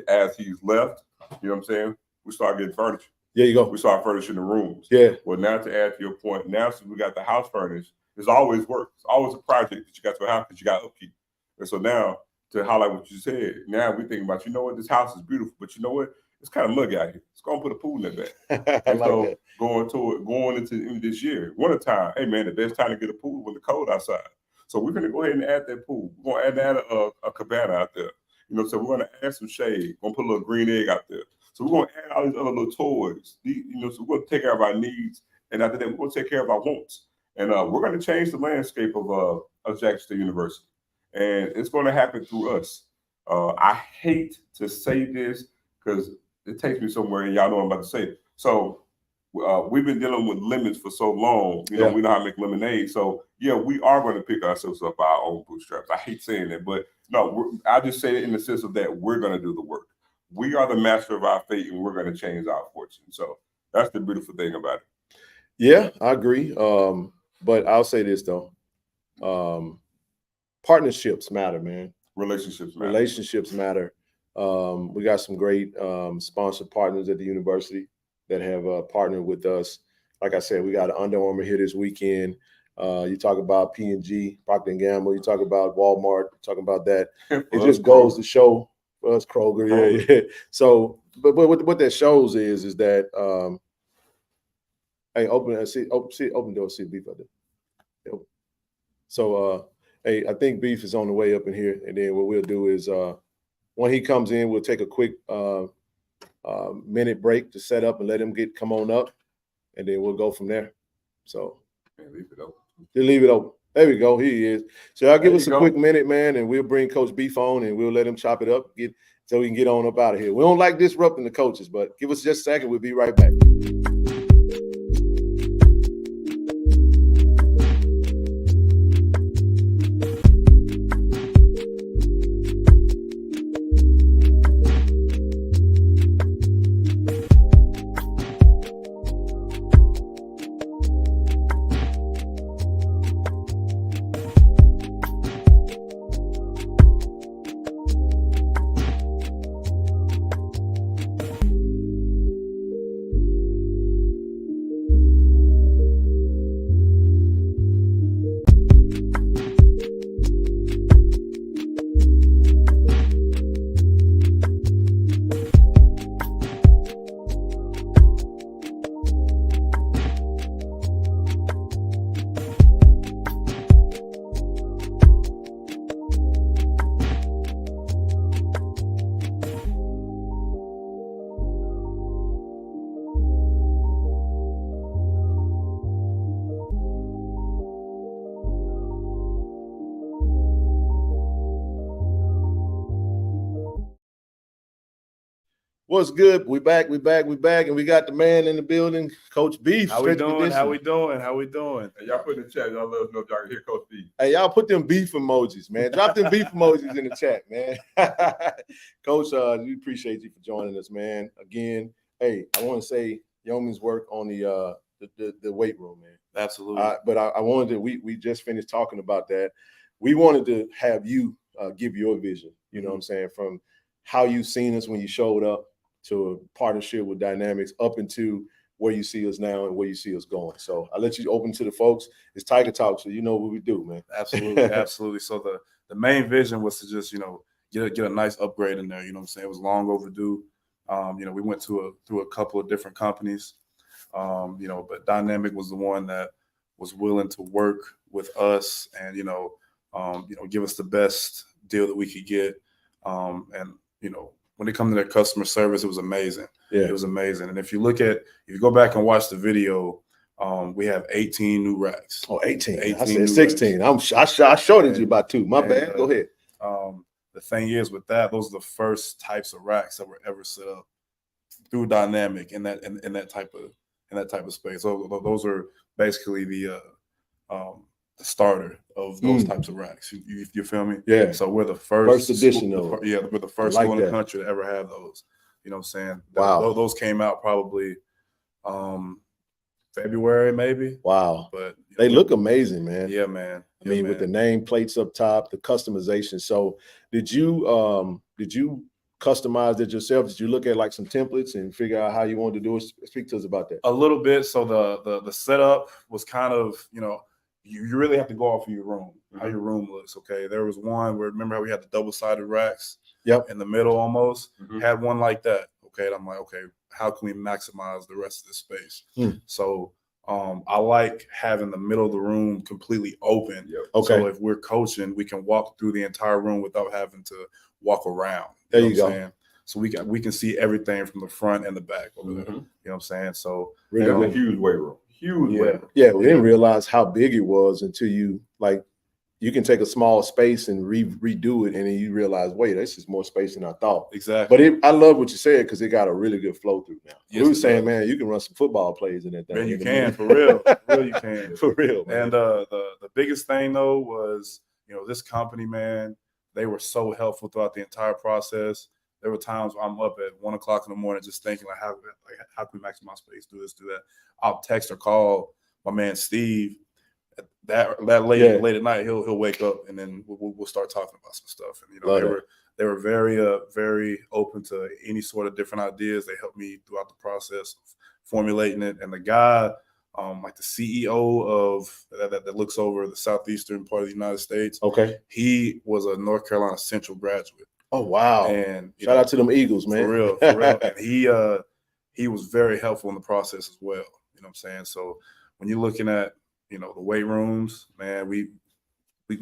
As he's left, you know what I'm saying? We start getting furniture. There you go. We start furnishing the rooms. Yeah. Well, now to add to your point, now since we got the house furnished, there's always work. It's always a project that you got to have because you got upkeep. And so now, to highlight what you said, now we think about, this house is beautiful, but you know what? It's kind of muggy out here. It's going to put a pool in that. And like so that. going into this year, wintertime, hey man, the best time to get a pool when the cold outside. So we're going to go ahead and add that pool. We're going to add a cabana out there. So we're going to add some shade. We're going to put a little green egg out there. So we're going to add all these other little toys. So we're going to take care of our needs, and after that, we're going to take care of our wants. And we're going to change the landscape of Jackson State University, and it's going to happen through us. I hate to say this because it takes me somewhere, and y'all know what I'm about to say. So we've been dealing with lemons for so long. We know how to make lemonade. So yeah, we are going to pick ourselves up by our own bootstraps. I hate saying that, but no, I just say it in the sense of that we're going to do the work. We are the master of our fate, and we're going to change our fortune. So that's the beautiful thing about it. Yeah, I agree. But I'll say this though, partnerships matter, man. Relationships matter. We got some great sponsored partners at the university that have partnered with us. Like I said, we got Under Armour here this weekend. You talk about P&G, Procter & Gamble. You talk about Walmart. Talking about that. It just goes to show for us, Kroger. Yeah. So, but what that shows is that hey, open door, see Beef out there. So, hey, I think Beef is on the way up in here, and then what we'll do is when he comes in, we'll take a quick minute break to set up and let him come on up, and then we'll go from there. So, leave it open. Just leave it open. There we go. He is. So I'll give us a quick minute, man, and we'll bring Coach Beef on, and we'll let him chop it up, so we can get on up out of here. We don't like disrupting the coaches, but give us just a second. We'll be right back. What's good? We back, and we got the man in the building, Coach Beef. How we doing? Hey, y'all put in the chat. Y'all let us know if y'all can hear Coach Beef. Hey, y'all put them beef emojis, man. Drop them beef emojis in the chat, man. Coach, we appreciate you for joining us, man. Again, hey, I want to say yeoman's work on the weight room, man. Absolutely. But I wanted to. We just finished talking about that. We wanted to have you give your vision. You know what I'm saying, from how you seen us when you showed up to a partnership with Dynamics up into where you see us now and where you see us going. So I'll let you open to the folks. It's Tiger Talk, so you know what we do, man. Absolutely, absolutely. So the main vision was to just, get a nice upgrade in there. You know what I'm saying? It was long overdue. We went through a couple of different companies, but Dynamic was the one that was willing to work with us and, give us the best deal that we could get. when it comes to their customer service, it was amazing. Yeah. It was amazing. And if you go back and watch the video, we have 18 new racks. Oh, 18. 18 I said new 16. racks. I shorted you And- by 2. My bad. Go ahead. The thing is with that, those are the first types of racks that were ever set up through Dynamic in that type of space. So those are basically the starter of those types of racks. You feel me? Yeah. So we're the first edition school, of we're the first like school in that. the country to ever have those. You know what I'm saying? Wow. Those came out probably February maybe. Wow. But they look amazing, man. Yeah, man. I mean, with the name plates up top, the customization. So did you customize it yourself? Did you look at like some templates and figure out how you wanted to do it? Speak to us about that. A little bit. So the setup was kind of, you really have to go off of your room, how your room looks. Okay. There was one where, remember how we had the double-sided racks in the middle almost? Had one like that. Okay. And I'm like, okay, how can we maximize the rest of the space? So I like having the middle of the room completely open. Okay. So if we're coaching, we can walk through the entire room without having to walk around. There you go. Saying? So we can see everything from the front and the back over there. You know what I'm saying? So really a huge weight room. Huge weight room. Yeah, we didn't realize how big it was until you can take a small space and redo it, and then you realize, wait, this is more space than I thought. Exactly. But I love what you said because it got a really good flow through now. Yes, we were saying, man, you can run some football plays in that thing. Man, you can, for real. For real, you can. For real, man. And the biggest thing, though, was, this company, man, they were so helpful throughout the entire process. There were times where I'm up at 1 o'clock in the morning just thinking, how can we maximize space, do this, do that. I'll text or call my man Steve. That late at night, he'll wake up and then we'll start talking about some stuff. And they were very open to any sort of different ideas. They helped me throughout the process of formulating it. And the guy, like the CEO of that looks over the southeastern part of the United States. Okay. He was a North Carolina Central graduate. Oh wow! And shout out to them Eagles, man. For real, for real. And he was very helpful in the process as well. You know what I'm saying? So when you're looking at the weight rooms, man, we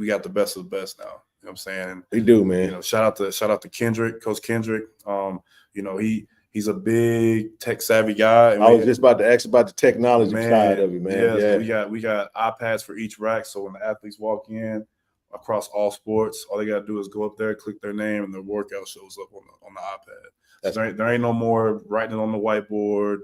got the best of the best now. You know what I'm saying? And, we do, man. Shout out to Kendrick, Coach Kendrick. He's a big tech savvy guy. And I was just about to ask about the technology side of it, man. So we got iPads for each rack. So when the athletes walk in across all sports, all they got to do is go up there, click their name, and their workout shows up on the iPad. There ain't no more writing it on the whiteboard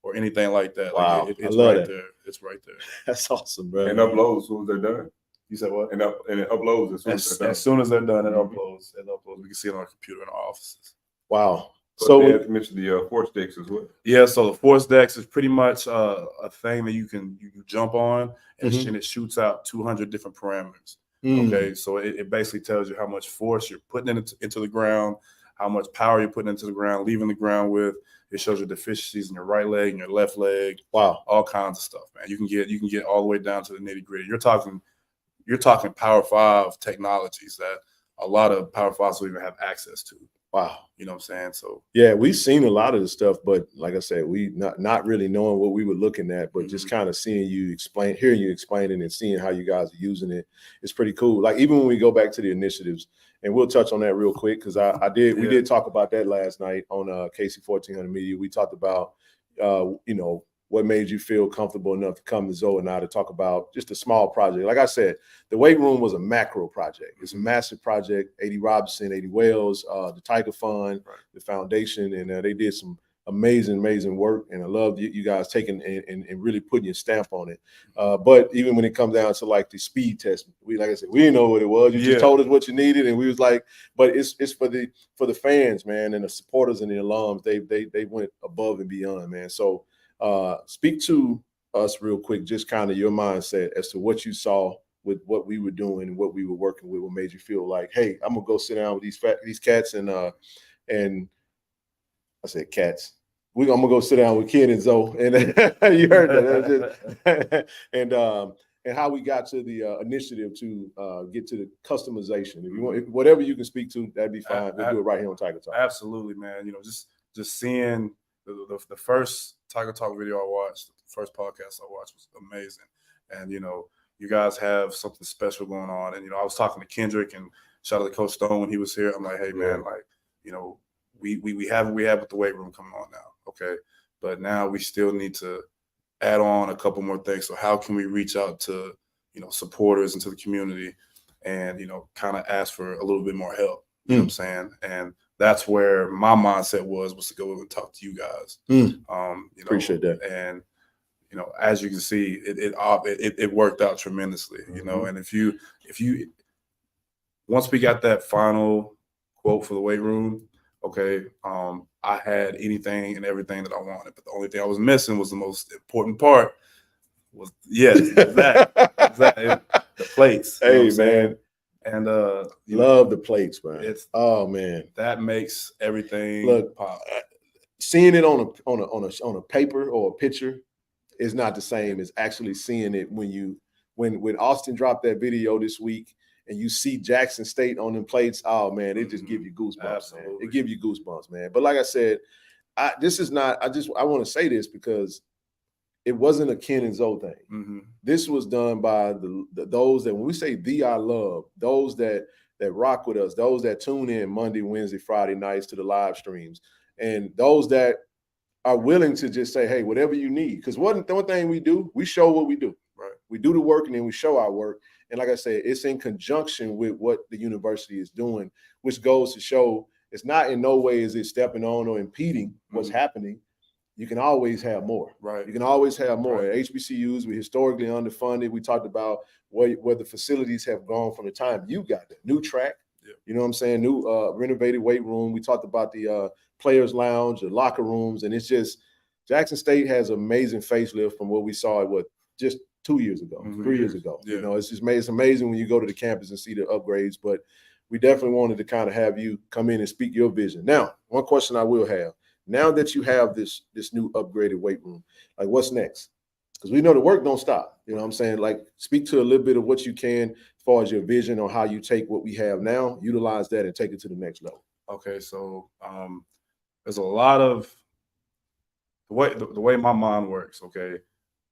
or anything like that. Wow, it's I love right that. there. It's right there. That's awesome, bro. And uploads as soon as they're done. You said what? And it uploads as soon as they're done. It uploads. We can see it on our computer in our offices. Wow. So you mentioned the force decks as well. Yeah, so the force decks is pretty much a thing that you jump on and it shoots out 200 different parameters. Okay, so it basically tells you how much force you're putting into the ground, how much power you're putting into the ground, leaving the ground with. It shows your deficiencies in your right leg and your left leg. Wow, all kinds of stuff, man. You can get all the way down to the nitty gritty. You're talking Power 5 technologies that a lot of Power 5s will even have access to. Wow. You know what I'm saying? So yeah, we've seen a lot of the stuff, but like I said, we not really knowing what we were looking at, but just kind of hearing you explain it and seeing how you guys are using it. It's pretty cool. Like even when we go back to the initiatives, and we'll touch on that real quick because we did talk about that last night on KC 1400 Media. We talked about what made you feel comfortable enough to come to Zoe and I to talk about just a small project. Like I said, the weight room was a macro project. It's a massive project. A.D. Robinson, A.D. Wells, the Tiger Fund, the foundation, and they did some amazing work. And I love you guys taking and really putting your stamp on it. But even when it comes down to like the speed test, like I said, we didn't know what it was. You just told us what you needed, and we was like, but it's for the fans, man, and the supporters and the alums. They went above and beyond, man. So. Speak to us real quick, just kind of your mindset as to what you saw with what we were doing and what we were working with. What made you feel like, hey, I'm gonna go sit down with these cats and I said cats. I'm gonna go sit down with Ken and Zoe, and you heard that, and how we got to the initiative to get to the customization. If you want, whatever you can speak to, that'd be fine. We'll do it right here on Tiger Talk. Absolutely, man. Just seeing the first Tiger Talk video I watched, the first podcast I watched was amazing. And, you guys have something special going on. And, I was talking to Kendrick and shout out to Coach Stone when he was here. I'm like, hey, man, we have with the weight room coming on now, okay? But now we still need to add on a couple more things. So how can we reach out to, supporters and to the community and, kind of ask for a little bit more help, you know what I'm saying? And that's where my mindset was to go and talk to you guys. Appreciate that. And, as you can see, it worked out tremendously, and if you once we got that final quote for the weight room, okay, I had anything and everything that I wanted, but the only thing I was missing was the most important part. Was the plates. Hey, man, and love the plates, man. Man, that makes everything pop. Seeing it on a paper or a picture is not the same as actually seeing it when Austin dropped that video this week. And you see Jackson State on them plates, oh man, it just give you goosebumps. Absolutely. Man. It give you goosebumps, man. But like I said, I want to say this because it wasn't a Ken and Zoe thing. This was done by those that, when we say I love, those that rock with us, those that tune in Monday, Wednesday, Friday nights to the live streams, and those that are willing to just say, hey, whatever you need. Because one thing we do, we show what we do. Right. We do the work and then we show our work. And like I said, it's in conjunction with what the university is doing, which goes to show it's not in no way is it stepping on or impeding what's happening. You can always have more. Right. You can always have more. Right. At HBCUs, we're historically underfunded. We talked about where the facilities have gone from the time you got there. New track, you know what I'm saying? New renovated weight room. We talked about the players' lounge, the locker rooms, and it's just Jackson State has amazing facelift from what we saw at just 2 years ago, 3 years ago. Yeah. It's amazing when you go to the campus and see the upgrades, but we definitely wanted to kind of have you come in and speak your vision. Now, one question I will have, now that you have this new upgraded weight room, like what's next? Because we know the work don't stop. You know what I'm saying? Like speak to a little bit of what you can as far as your vision on how you take what we have now, utilize that and take it to the next level. Okay, so there's a lot of the way my mind works, okay?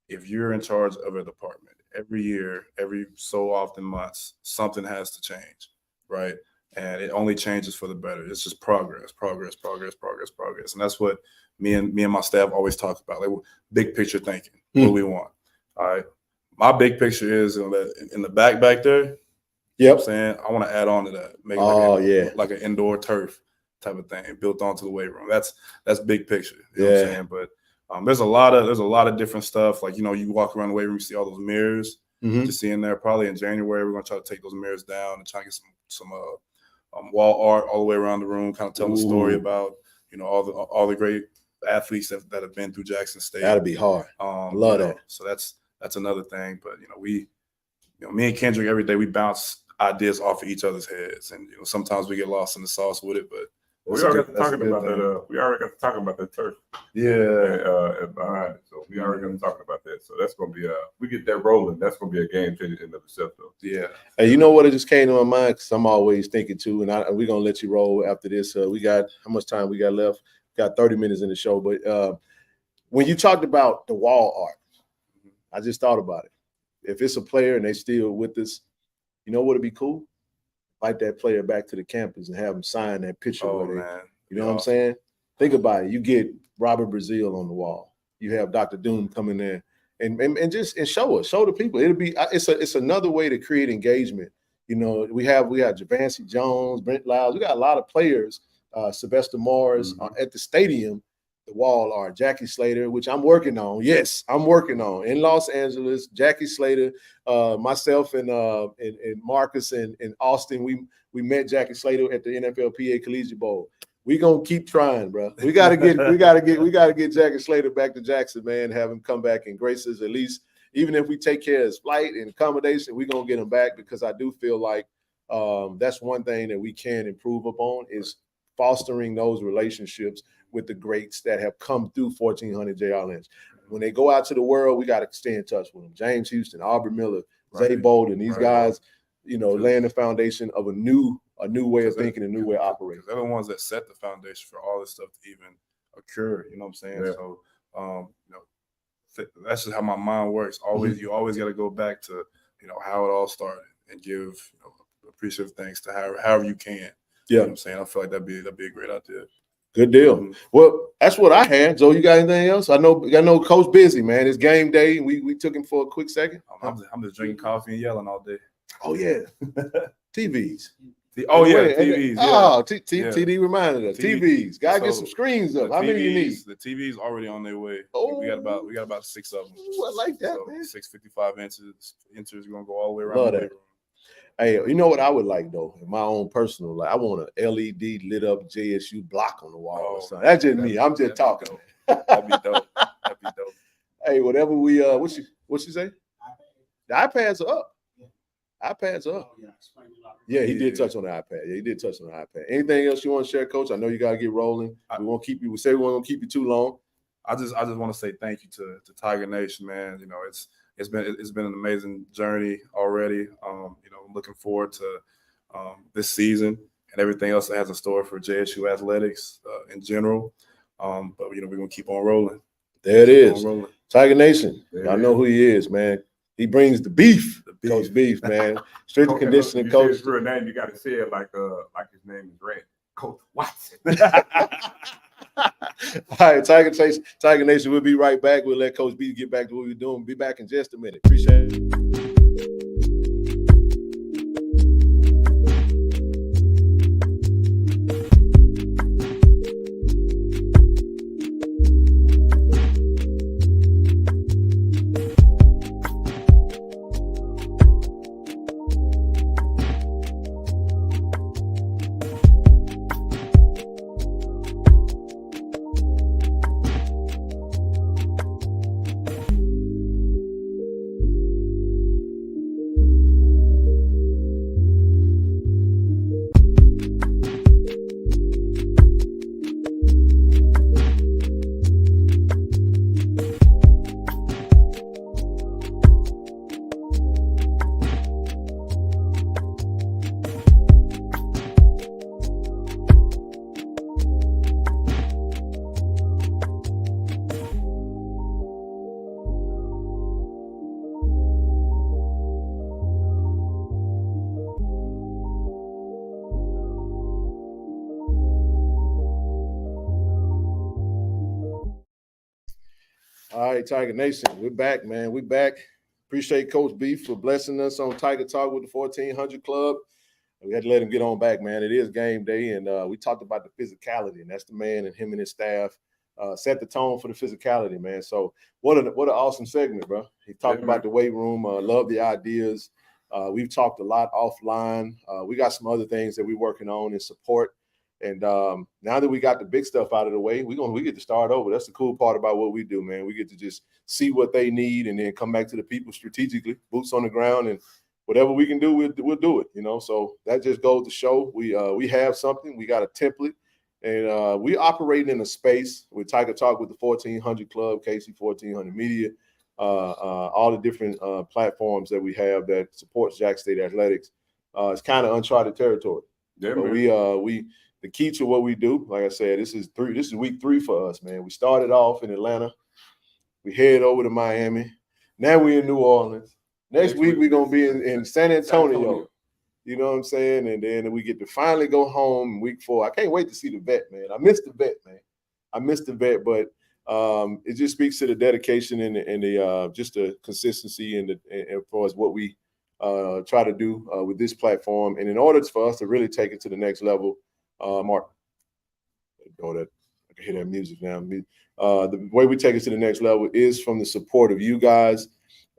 If you're in charge of a department, every year, every so often months, something has to change, right? And it only changes for the better. It's just progress. And that's what me and my staff always talk about, like big picture thinking. What do we want? All right. My big picture is in the back there. Yep. You know what I'm saying? I want to add on to that. Make like an indoor turf type of thing built onto the weight room. That's big picture. You know what I'm saying? But there's a lot of different stuff. Like, you walk around the weight room, you see all those mirrors. Just seeing there. Probably in January, we're gonna try to take those mirrors down and try to get some wall art all the way around the room, kind of telling the story about all the great athletes that have been through Jackson State. That'd be hard. Love that. So that's another thing. But me and Kendrick every day we bounce ideas off of each other's heads, and sometimes we get lost in the sauce with it, but. We already got to talking about that. We already got to talking about that turf. Yeah. Behind it. So we already got to talking about that. So that's gonna be we get that rolling. That's gonna be a game changer in of itself, though. Yeah. Hey, you know what? It just came to my mind because I'm always thinking too, and we're gonna let you roll after this. We got how much time we got left? Got 30 minutes in the show, but when you talked about the wall art, I just thought about it. If it's a player and they still with us, you know what'd be cool? Invite that player back to the campus and have them sign that picture. Man. You know what I'm saying? Think about it. You get Robert Brazile on the wall. You have Dr. Doom come in there and show the people. It's another way to create engagement. We have Javancy Jones, Brent Lyles. We got a lot of players. Sylvester Morris at the stadium. The wall art, Jackie Slater, which I'm working on. Yes, I'm working on in Los Angeles. Jackie Slater, myself and Marcus and Austin, we met Jackie Slater at the NFLPA Collegiate Bowl. We gonna keep trying, bro. We gotta get Jackie Slater back to Jackson, man. Have him come back and grace us at least. Even if we take care of his flight and accommodation, we gonna get him back because I do feel like that's one thing that we can improve upon is fostering those relationships with the greats that have come through 1400 J.R. Lynch. When they go out to the world, we got to stay in touch with them. James Houston, Aubrey Miller, Zay Bolden, these guys, laying the foundation of a new way of thinking, a new way of operating. They're the ones that set the foundation for all this stuff to even occur. You know what I'm saying? Yeah. So, that's just how my mind works. You always got to go back to, how it all started and give, appreciative thanks to however you can. Yeah. You know what I'm saying? I feel like that'd be a great idea. Good deal. Well, that's what I had. Joe, you got anything else? I know Coach busy, man. It's game day. We took him for a quick second. I'm just drinking coffee and yelling all day. Oh yeah, TVs. TVs. Oh, TD reminded us. TVs. Gotta get some screens up. How many you need? The TVs already on their way. Oh, we got about 6 of them. Ooh, I like that, man. 655 inches. Inches gonna go all the way around. Love that. Hey, you know what I would like though, in my own personal life, I want an LED lit up JSU block on the wall or something. That's just me. I'm just talking. That'd be dope. That'd be dope. Hey, whatever we what she say? The iPads are up. iPads are up. Yeah, he did touch on the iPad. Yeah, he did touch on the iPad. Anything else you want to share, Coach? I know you gotta get rolling. We won't keep you. We say we won't keep you too long. I just want to say thank you to Tiger Nation, man. You know, it's been an amazing journey already. You know, I'm looking forward to this season and everything else that has in store for JSU athletics in general. But you know, we're gonna keep on rolling. There it is. Tiger Nation. Y'all know who he is, man. He brings the beef. Coach Beef, man. Strength and conditioning coach. His real name, you got to say it like his name is Red. Coach Watson. All right, Tiger Nation, we'll be right back. We'll let Coach B get back to what we're doing. We'll be back in just a minute. Appreciate it. All right, Tiger Nation, we're back, man. We're back. Appreciate Coach Beef for blessing us on Tiger Talk with the 1400 Club. We had to let him get on back, man. It is game day, and we talked about the physicality, and that's the man and him and his staff set the tone for the physicality, man. So what an awesome segment, bro. He talked about the weight room. Love the ideas. We've talked a lot offline. We got some other things that we're working on in support. And now that we got the big stuff out of the way, we get to start over. That's the cool part about what we do, man. We get to just see what they need and then come back to the people strategically, boots on the ground, and whatever we can do, we'll do it. You know, so that just goes to show we have something. We got a template, and we operate in a space with Tiger Talk with the 1400 Club, KC 1400 Media, all the different platforms that we have that supports Jack State athletics. It's kind of uncharted territory. Yeah, but we the key to what we do, like I said, this is week 3 for us, man. We started off in Atlanta. We head over to Miami. Now we're in New Orleans. Next week we're gonna be in San Antonio. You know what I'm saying? And then we get to finally go home in week 4. I can't wait to see the vet, man. I miss the vet, man. But it just speaks to the dedication and the just the consistency and for us what we try to do with this platform. And in order for us to really take it to the next level, Mark, I can hear that music now. The way we take it to the next level is from the support of you guys.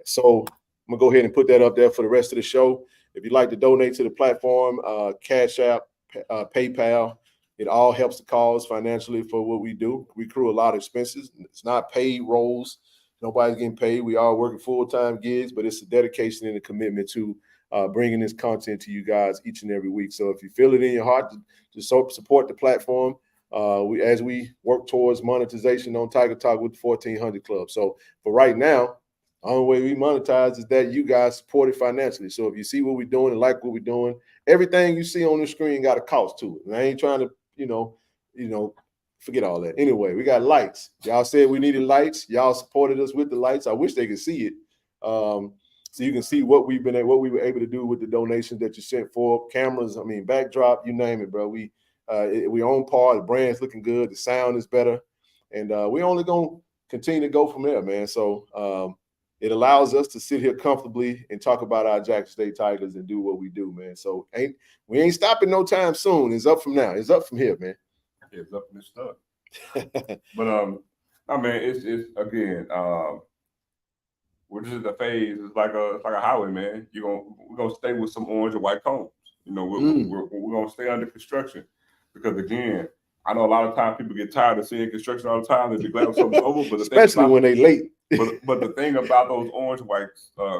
So I'm gonna go ahead and put that up there for the rest of the show. If you'd like to donate to the platform, Cash App, PayPal, it all helps the cause financially for what we do. We accrue a lot of expenses. It's not paid roles. Nobody's getting paid. We are working full-time gigs, but it's a dedication and a commitment to bringing this content to you guys each and every week. So if you feel it in your heart to support the platform, as we work towards monetization on Tiger Talk with the 1400 Club. So for right now, the only way we monetize is that you guys support it financially. So if you see what we're doing and like what we're doing, everything you see on the screen got a cost to it. And I ain't trying to, forget all that. Anyway, we got lights. Y'all said we needed lights. Y'all supported us with the lights. I wish they could see it. So you can see what we were able to do with the donations that you sent for cameras. I mean, backdrop, you name it, bro. We We on par. The brand's looking good. The sound is better, and we only gonna continue to go from there, man. So it allows us to sit here comfortably and talk about our Jackson State Tigers and do what we do, man. So we ain't stopping no time soon. It's up from now. It's up from here, man. It's up from this stuff. But I mean, it's again, we're just a phase. It's like a highway, man. We're gonna stay with some orange and white cones. You know, we're gonna stay under construction because again, I know a lot of times people get tired of seeing construction all the time. They'd be glad when something's over, but especially when they late. but the thing about those orange white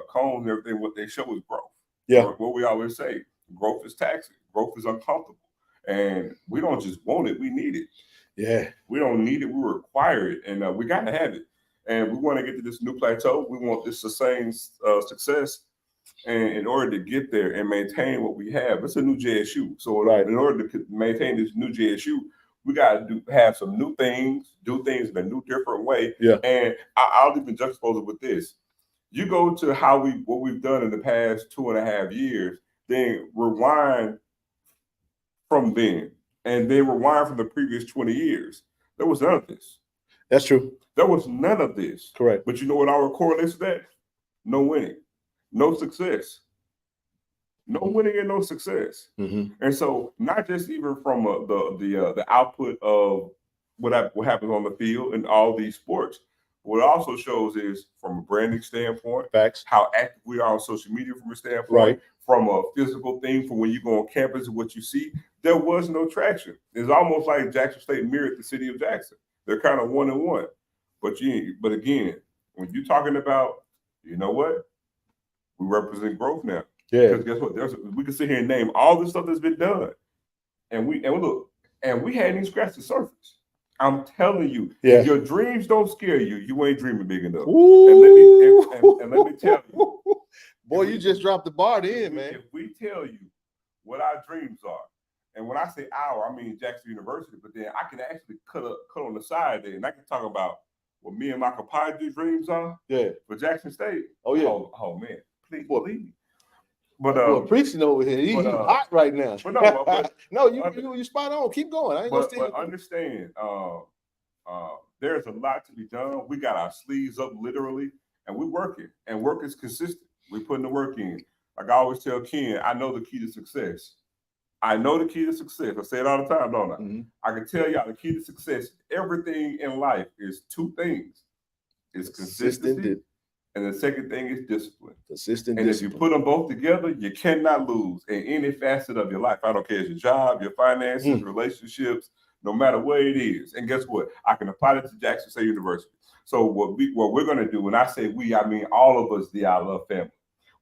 cones and everything, what they show is growth. Yeah. What we always say, growth is taxing, growth is uncomfortable, and we don't just want it, we need it. Yeah, we don't need it, we require it, and we got to have it. And we want to get to this new plateau. We want this sustained success. And in order to get there and maintain what we have, it's a new JSU. So in order to maintain this new JSU, we got to have some new things, do things in a new, different way. Yeah. And I'll even juxtapose it with this. You go to what we've done in the past 2.5 years, then rewind from then, and then rewind from the previous 20 years. There was none of this. That's true. There was none of this. Correct. But you know what our correlates to that? No winning, no success. No winning and no success. Mm-hmm. And so not just even from the output of what happens on the field in all these sports, what it also shows is from a branding standpoint, facts, how active we are on social media from a standpoint, right, from a physical thing, from when you go on campus and what you see, there was no traction. It's almost like Jackson State mirrored the city of Jackson. They're kind of 1-1. But again, when you're talking about, you know what? We represent growth now. Yeah. Because guess what? We can sit here and name all the stuff that's been done. And we hadn't even scratched the surface. I'm telling you, if your dreams don't scare you, you ain't dreaming big enough. And let me tell you. Boy, you just dropped the bar then, man. If we tell you what our dreams are, and when I say our, I mean Jackson University, but then I can actually cut on the side there, and I can talk about what me and my compadre dreams are. Yeah. For Jackson State. Oh yeah. Oh man, please believe me. But preaching over here, he's hot right now. But no, you spot on. Keep going. I ain't gonna steal. But understand, there's a lot to be done. We got our sleeves up literally, and we're working. And work is consistent. We're putting the work in. Like I always tell Ken, I know the key to success. I know the key to success. I say it all the time, don't I? Mm-hmm. I can tell y'all the key to success. Everything in life is two things. It's consistency. And the second thing is discipline. Consistent and discipline. If you put them both together, you cannot lose in any facet of your life. I don't care if it's your job, your finances, relationships, no matter what it is. And guess what? I can apply that to Jackson State University. So what we're going to do, when I say we, I mean all of us, the I Love family.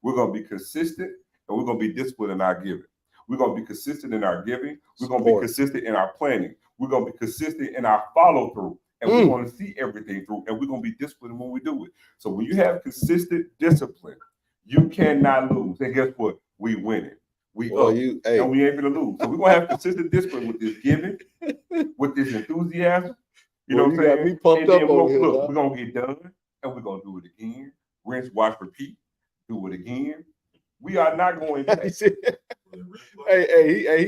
We're going to be consistent and we're going to be disciplined in our giving. We're going to be consistent in our giving. We're going to be consistent in our planning. We're going to be consistent in our follow through. And we're going to see everything through, and we're going to be disciplined when we do it. So when you have consistent discipline, you cannot lose. And guess what? We win it. And we ain't going to lose. So we're going to have consistent discipline with this giving, with this enthusiasm. You know what I'm saying? Me pumped up over here, we're going to get done, and we're going to do it again. Rinse, wash, repeat. Do it again. We are not going back. He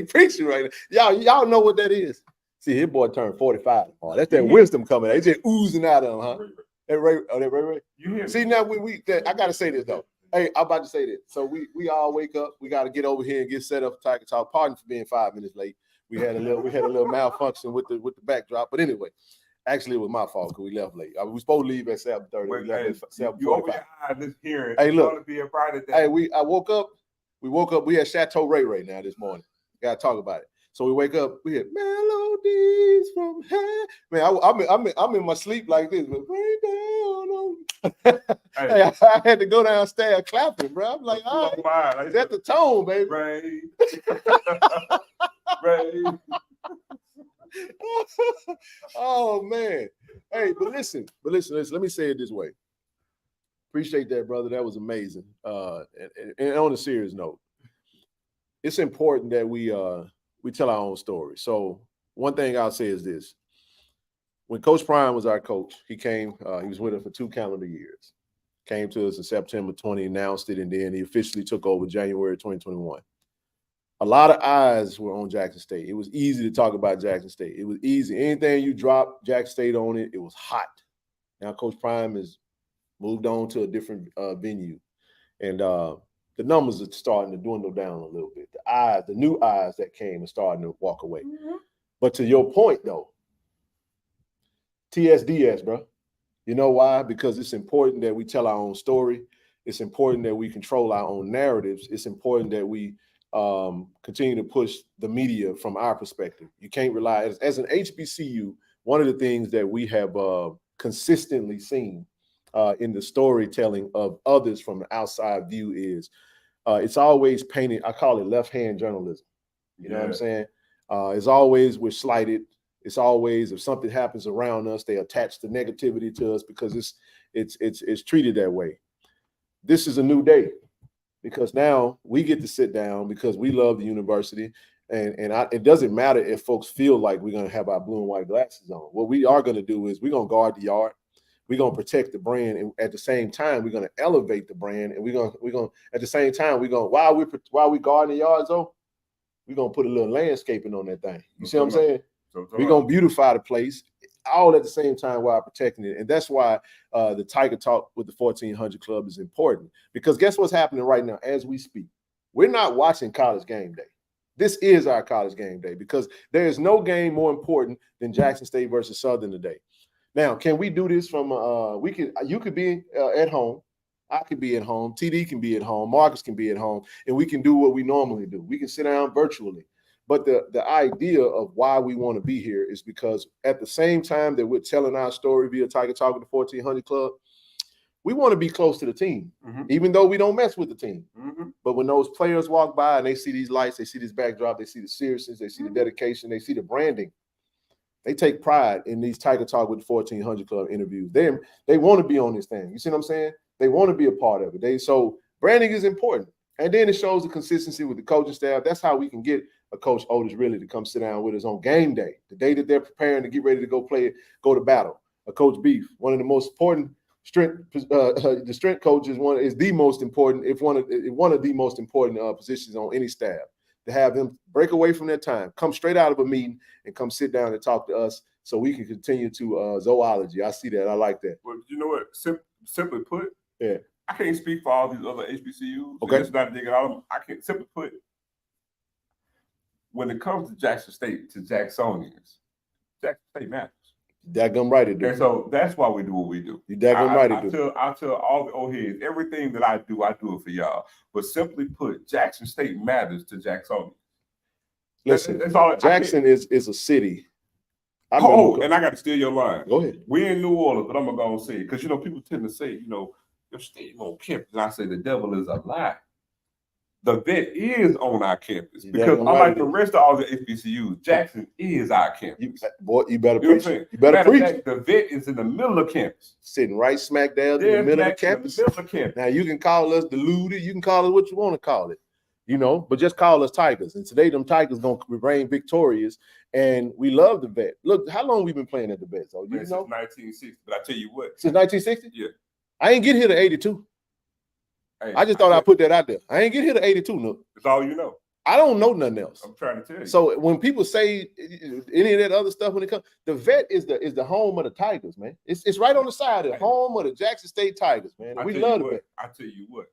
preaching right now. Y'all know what that is. See, his boy turned 45. Oh, that's that wisdom coming out. It's just oozing out of him, huh? That Ray. You hear me? See, now I gotta say this though. Hey, I'm about to say this. So we all wake up. We got to get over here and get set up for Tiger Talk. Pardon for being 5 minutes late. We had a little malfunction with the backdrop. But anyway, actually it was my fault because we left late. We were supposed to leave at 7:30. We left at 7:45. You over your eyes this hearing. Hey, look. Be a Friday day. Hey, I woke up. We woke up. We had Chateau Ray now this morning. Got to talk about it. So we wake up, we hear melodies from heaven. Man, I'm in my sleep like this. But rain down on hey, I had to go downstairs clapping, bro. I'm like, all right, is that the tone, baby? Rain. Rain. Oh man. Hey, but listen. Let me say it this way. Appreciate that, brother. That was amazing. And on a serious note, it's important that we tell our own story. So one thing I'll say is this. When Coach Prime was our coach, he came, he was with us for 2 calendar years. Came to us in September 20, announced it, and then he officially took over January 2021. a lot of eyes were on Jackson State. It was easy to talk about Jackson State. It was easy. Anything you drop Jackson State on it, it was hot. Now Coach Prime has moved on to a different venue. And the numbers are starting to dwindle down a little bit. The new eyes that came are starting to walk away. Mm-hmm. But to your point, though, TSDS, bro. You know why? Because it's important that we tell our own story. It's important that we control our own narratives. It's important that we continue to push the media from our perspective. You can't rely, as an HBCU, one of the things that we have consistently seen in the storytelling of others from the outside view is it's always painted, I call it left-hand journalism. You know what I'm saying? It's always we're slighted. It's always if something happens around us, they attach the negativity to us because it's treated that way. This is a new day because now we get to sit down because we love the university. And it doesn't matter if folks feel like we're going to have our blue and white glasses on. What we are going to do is we're going to guard the yard. We're going to protect the brand. And at the same time, we're going to elevate the brand. And we're going to at the same time, while we guarding the yards, though, we're going to put a little landscaping on that thing. You see what I'm saying? We're going to beautify the place all at the same time while protecting it. And that's why the Tiger Talk with the 1400 Club is important. Because guess what's happening right now as we speak? We're not watching College Game Day. This is our College Game Day because there is no game more important than Jackson State versus Southern today. Now, can we do this from you could be at home. I could be at home. TD can be at home. Marcus can be at home. And we can do what we normally do. We can sit down virtually. But the idea of why we want to be here is because at the same time that we're telling our story via Tiger Talk with the 1400 Club, we want to be close to the team, even though we don't mess with the team. But when those players walk by and they see these lights, they see this backdrop, they see the seriousness, they see the dedication, they see the branding, they take pride in these Tiger Talk with the 1400 Club interviews. They want to be on this thing. You see what I'm saying? They want to be a part of it. So branding is important. And then it shows the consistency with the coaching staff. That's how we can get a Coach Otis really to come sit down with us on game day, the day that they're preparing to get ready to go to battle. A Coach Beef, one of the most important the strength coach is the most important, if one of the most important positions on any staff. To have them break away from their time, come straight out of a meeting and come sit down and talk to us so we can continue to zoology. I see that. I like that. Well, you know what? Simply put, yeah, I can't speak for all these other HBCUs. Okay. It's not digging all of them. I can't simply put, when it comes to Jackson State, to Jacksonians, Jackson State matters. Daggum right it do. And so that's why we do what we do. You daggum right it do. I tell all the old heads, everything that I do it for y'all. But simply put, Jackson State matters to Jacksonians. Listen, that's all. Jackson is a city. And I got to steal your line. Go ahead. We're in New Orleans, but I'm going to say it. Because, people tend to say, your state on campus. And I say the devil is a lie. The vet is on our campus because unlike the rest of all the HBCUs, Jackson is our campus. You better preach. You better preach. The vet is in the middle of campus. Sitting right smack down in the middle of campus. Now, you can call us deluded. You can call it what you want to call it, but just call us Tigers. And today, them Tigers going to reign victorious. And we love the vet. Look, how long we been playing at the vet? So, since 1960. But I tell you what. Since 1960? Yeah. I ain't get here to 82. Hey, I just thought I'd put that out there. I ain't get here to 82, no. That's all you know. I don't know nothing else. I'm trying to tell you. So when people say any of that other stuff, when it comes, the vet is the home of the Tigers, man. It's right on the side of the home of the Jackson State Tigers, man. We love the vet. I tell you what,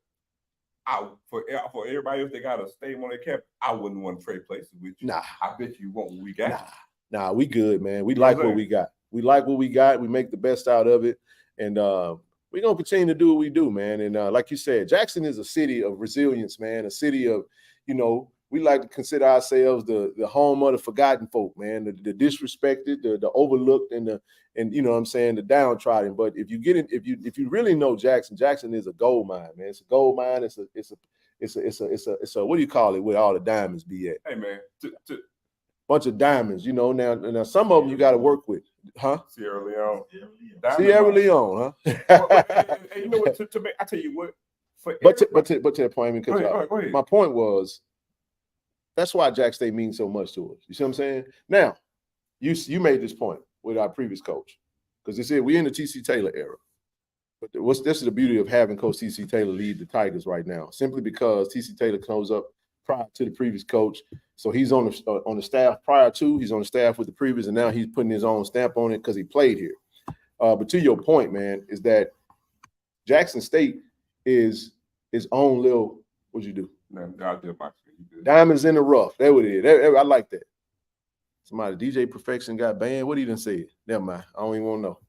for everybody else that got to stay on their camp, I wouldn't want to trade places with you. Nah, I bet you won't. We got Nah, we good, man. We like what we got. We like what we got. We make the best out of it, and we're going to continue to do what we do, man. And like you said, Jackson is a city of resilience, man, a city of, we like to consider ourselves the home of the forgotten folk, man, the disrespected, the overlooked, and you know what I'm saying, the downtrodden. But if you really know Jackson is a gold mine, man. It's a gold mine. It's a what do you call it where all the diamonds be at? Hey, man. Bunch of diamonds, Now some of them you got to work with, huh? Sierra Leone, huh? And you know what? I tell you what. But to the point, because go ahead. My point was, that's why Jack State means so much to us. You see what I'm saying? Now, you made this point with our previous coach, because they said we're in the TC Taylor era. But this is the beauty of having Coach TC Taylor lead the Tigers right now, simply because TC Taylor comes up prior to the previous coach. So he's on the staff prior to, he's on the staff with the previous, and now he's putting his own stamp on it because he played here. But to your point, man, is that Jackson State is his own little, what'd you do? Diamonds in the rough. That what it is. I like that. Somebody, DJ Perfection got banned. What he done said? Never mind. I don't even want to know.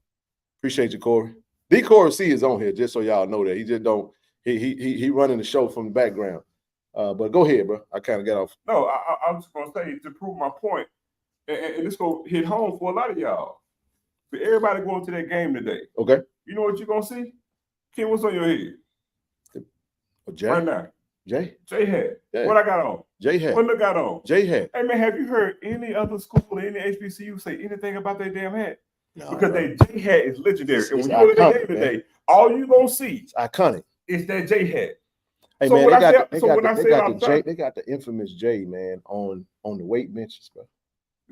Appreciate you, Corey. D. Corey C is on here, just so y'all know that. He just don't, he running the show from the background. But go ahead, bro. I kind of got off. No, I was just going to say, to prove my point, and this going to hit home for a lot of y'all. For everybody going to that game today. Okay. You know what you're going to see? Ken, what's on your head? Jay? Right now. Jay? Jay hat. Yeah. What I got on? Jay hat. What I got on? Jay hat. Hey, man, have you heard any other school, any HBCU say anything about their damn hat? No, because bro. their J hat is legendary. It's and when you go to the game today, man. all you going to see It's iconic. is that J hat. Hey, So man, when they got the infamous J, man, on the weight benches, bro.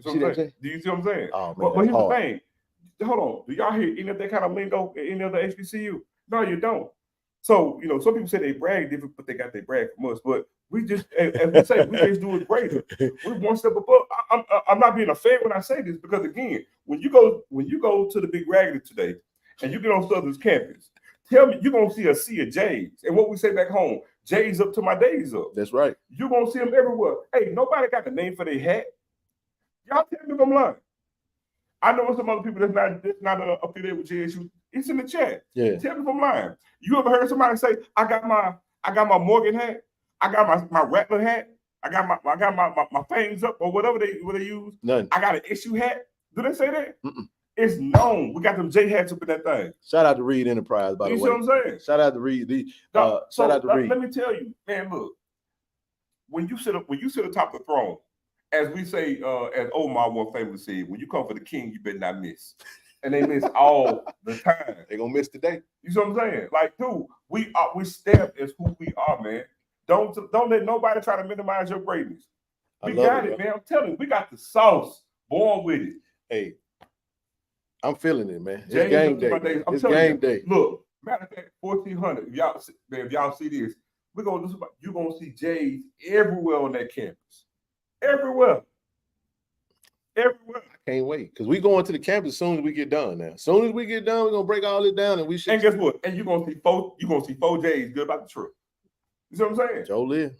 Do you see what I'm saying? Oh, man, but here's hard. the thing. Hold on. Do y'all hear any of that kind of lingo in any other HBCU? No, you don't. So, you know, some people say they brag different, but they got their brag from us. But we just, as we say, we just do it greater. We're one step above. I'm not being a fan when I say this because, again, when you go to the Big Raggedy today and you get on Southern's campus, tell me you're going to see a sea of J's. And what we say back home, J's up to my days up. That's right. You're going to see them everywhere. Hey, nobody got the name for their hat. Y'all tell me if I'm lying. I know some other people that's not affiliated with JSU. It's in the chat. Yeah. Tell me if I'm lying. You ever heard somebody say, I got my Morgan hat, I got my Rattler hat, I got my fangs up or whatever they use. None. I got an issue hat. Do they say that? Mm-mm. It's known. We got them J hats up in that thing. Shout out to Reed Enterprise, by the way. You see what I'm saying? Shout out to Reed. Shout out to Reed. Let me tell you, man, look, when you sit atop the throne, as we say, as Omar once famously said, when you come for the king, you better not miss. And they miss all the time. They're gonna miss today. You see what I'm saying? Like, dude, we stamped as who we are, man. Don't let nobody try to minimize your greatness. We got it, man. I'm telling you, we got the sauce. Born with it. Hey, I'm feeling it, man. It's James game day. It's game day. Look, matter of fact, 1,400. If y'all see this, you're gonna see J's everywhere on that campus. Everywhere. Everywhere. I can't wait because we going to the campus as soon as we get done. Now, as soon as we get done, we're gonna break all this down and we should. And guess what? And you're gonna see four J's good about the trip. You see what I'm saying? Joe Lynn.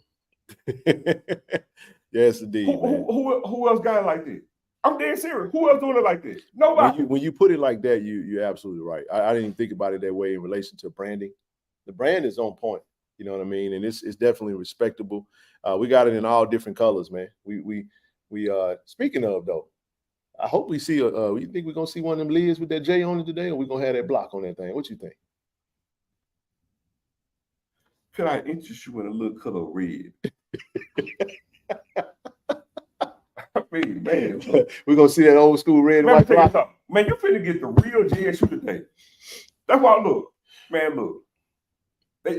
Yes, indeed. Who else got it like this? I'm dead serious. Who else doing it like this? Nobody. When you put it like that, you're absolutely right. I didn't even think about it that way in relation to branding. The brand is on point. You know what I mean? And it's definitely respectable. We got it in all different colors, man. We speaking of though, I hope we see you think we're gonna see one of them lids with that J on it today, or we're gonna have that block on that thing? What you think? Could I interest you in a little color red? I mean, man, we're gonna see that old school red and white block. Man, you finna get the real JSU today. That's why They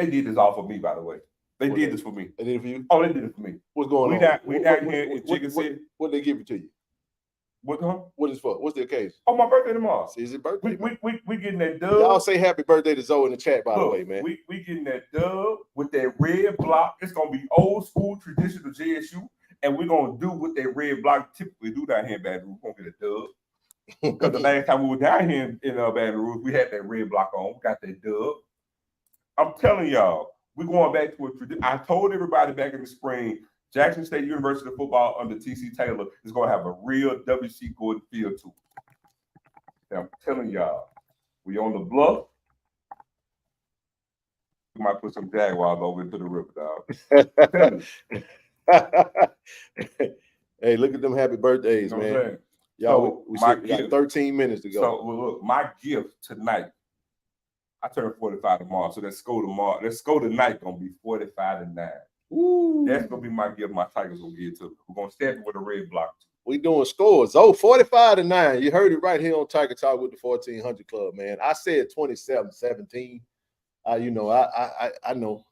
did this all for me, by the way. They did this for me. They did it for you? Oh, they did it for me. What's going on? We down here in Chicken City. What they give it to you? What, huh? What is for? What's the occasion? Oh, my birthday tomorrow. Is it birthday? We getting that dub. Y'all say happy birthday to Zoe in the chat, by the way, man. We getting that dub with that red block. It's gonna be old school traditional JSU, and we're gonna do what that red block typically do down here in Baton Rouge. We're gonna get a dub. Because the last time we were down here in Baton Rouge, we had that red block on. We got that dub. I'm telling y'all, we're going back to a tradition. I told everybody back in the spring, Jackson State University football under T.C. Taylor is going to have a real W.C. Gordon feel to it. And I'm telling y'all, we on the bluff. We might put some Jaguars over into the river, dog. Hey, look at them happy birthdays, you know man. Y'all, we got 13 minutes to go. So, look, my gift tonight, I turn 45 tomorrow, so that score tonight gonna be 45-9. Ooh. That's gonna be my gift. My Tigers gonna give to them. We're gonna stamp it with a red block. We doing scores. Oh, 45-9. You heard it right here on Tiger Talk with the 1400 Club, man. I said 27-17. I know.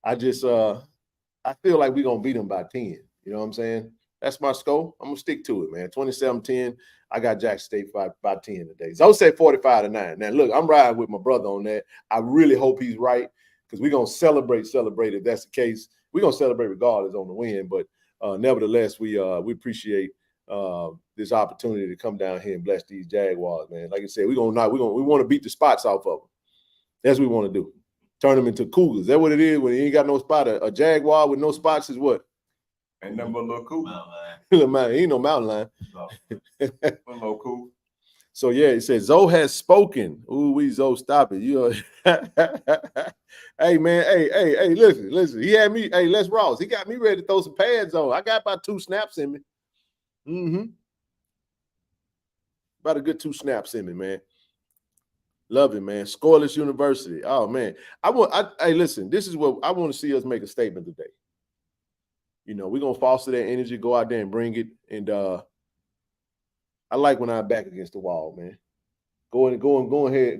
I just I feel like we're gonna beat them by 10. You know what I'm saying? That's my score. I'm gonna stick to it, man. 27-10. I got Jackson State by 10 today. So I said 45-9. Now, look, I'm riding with my brother on that. I really hope he's right because we're gonna celebrate if that's the case. we're gonna celebrate regardless on the win. But nevertheless, we appreciate this opportunity to come down here and bless these Jaguars, man. Like I said, we want to beat the spots off of them. That's what we want to do. Turn them into Cougars. That's what it is when you ain't got no spot. A Jaguar with no spots is what? Ain't nothing but a little cool. Ain't no mountain lion. A little cool. So yeah, it says Zoe has spoken. Ooh, we Zoe, stop it. You hey man, hey, listen. He had me, hey, Les Ross. He got me ready to throw some pads on. I got about 2 snaps in me. About a good 2 snaps in me, man. Love it, man. Scoreless University. Oh man. Hey, listen, this is what I want to see us make a statement today. You know, we're gonna foster that energy, go out there and bring it. And I like when I'm back against the wall, man. Go ahead,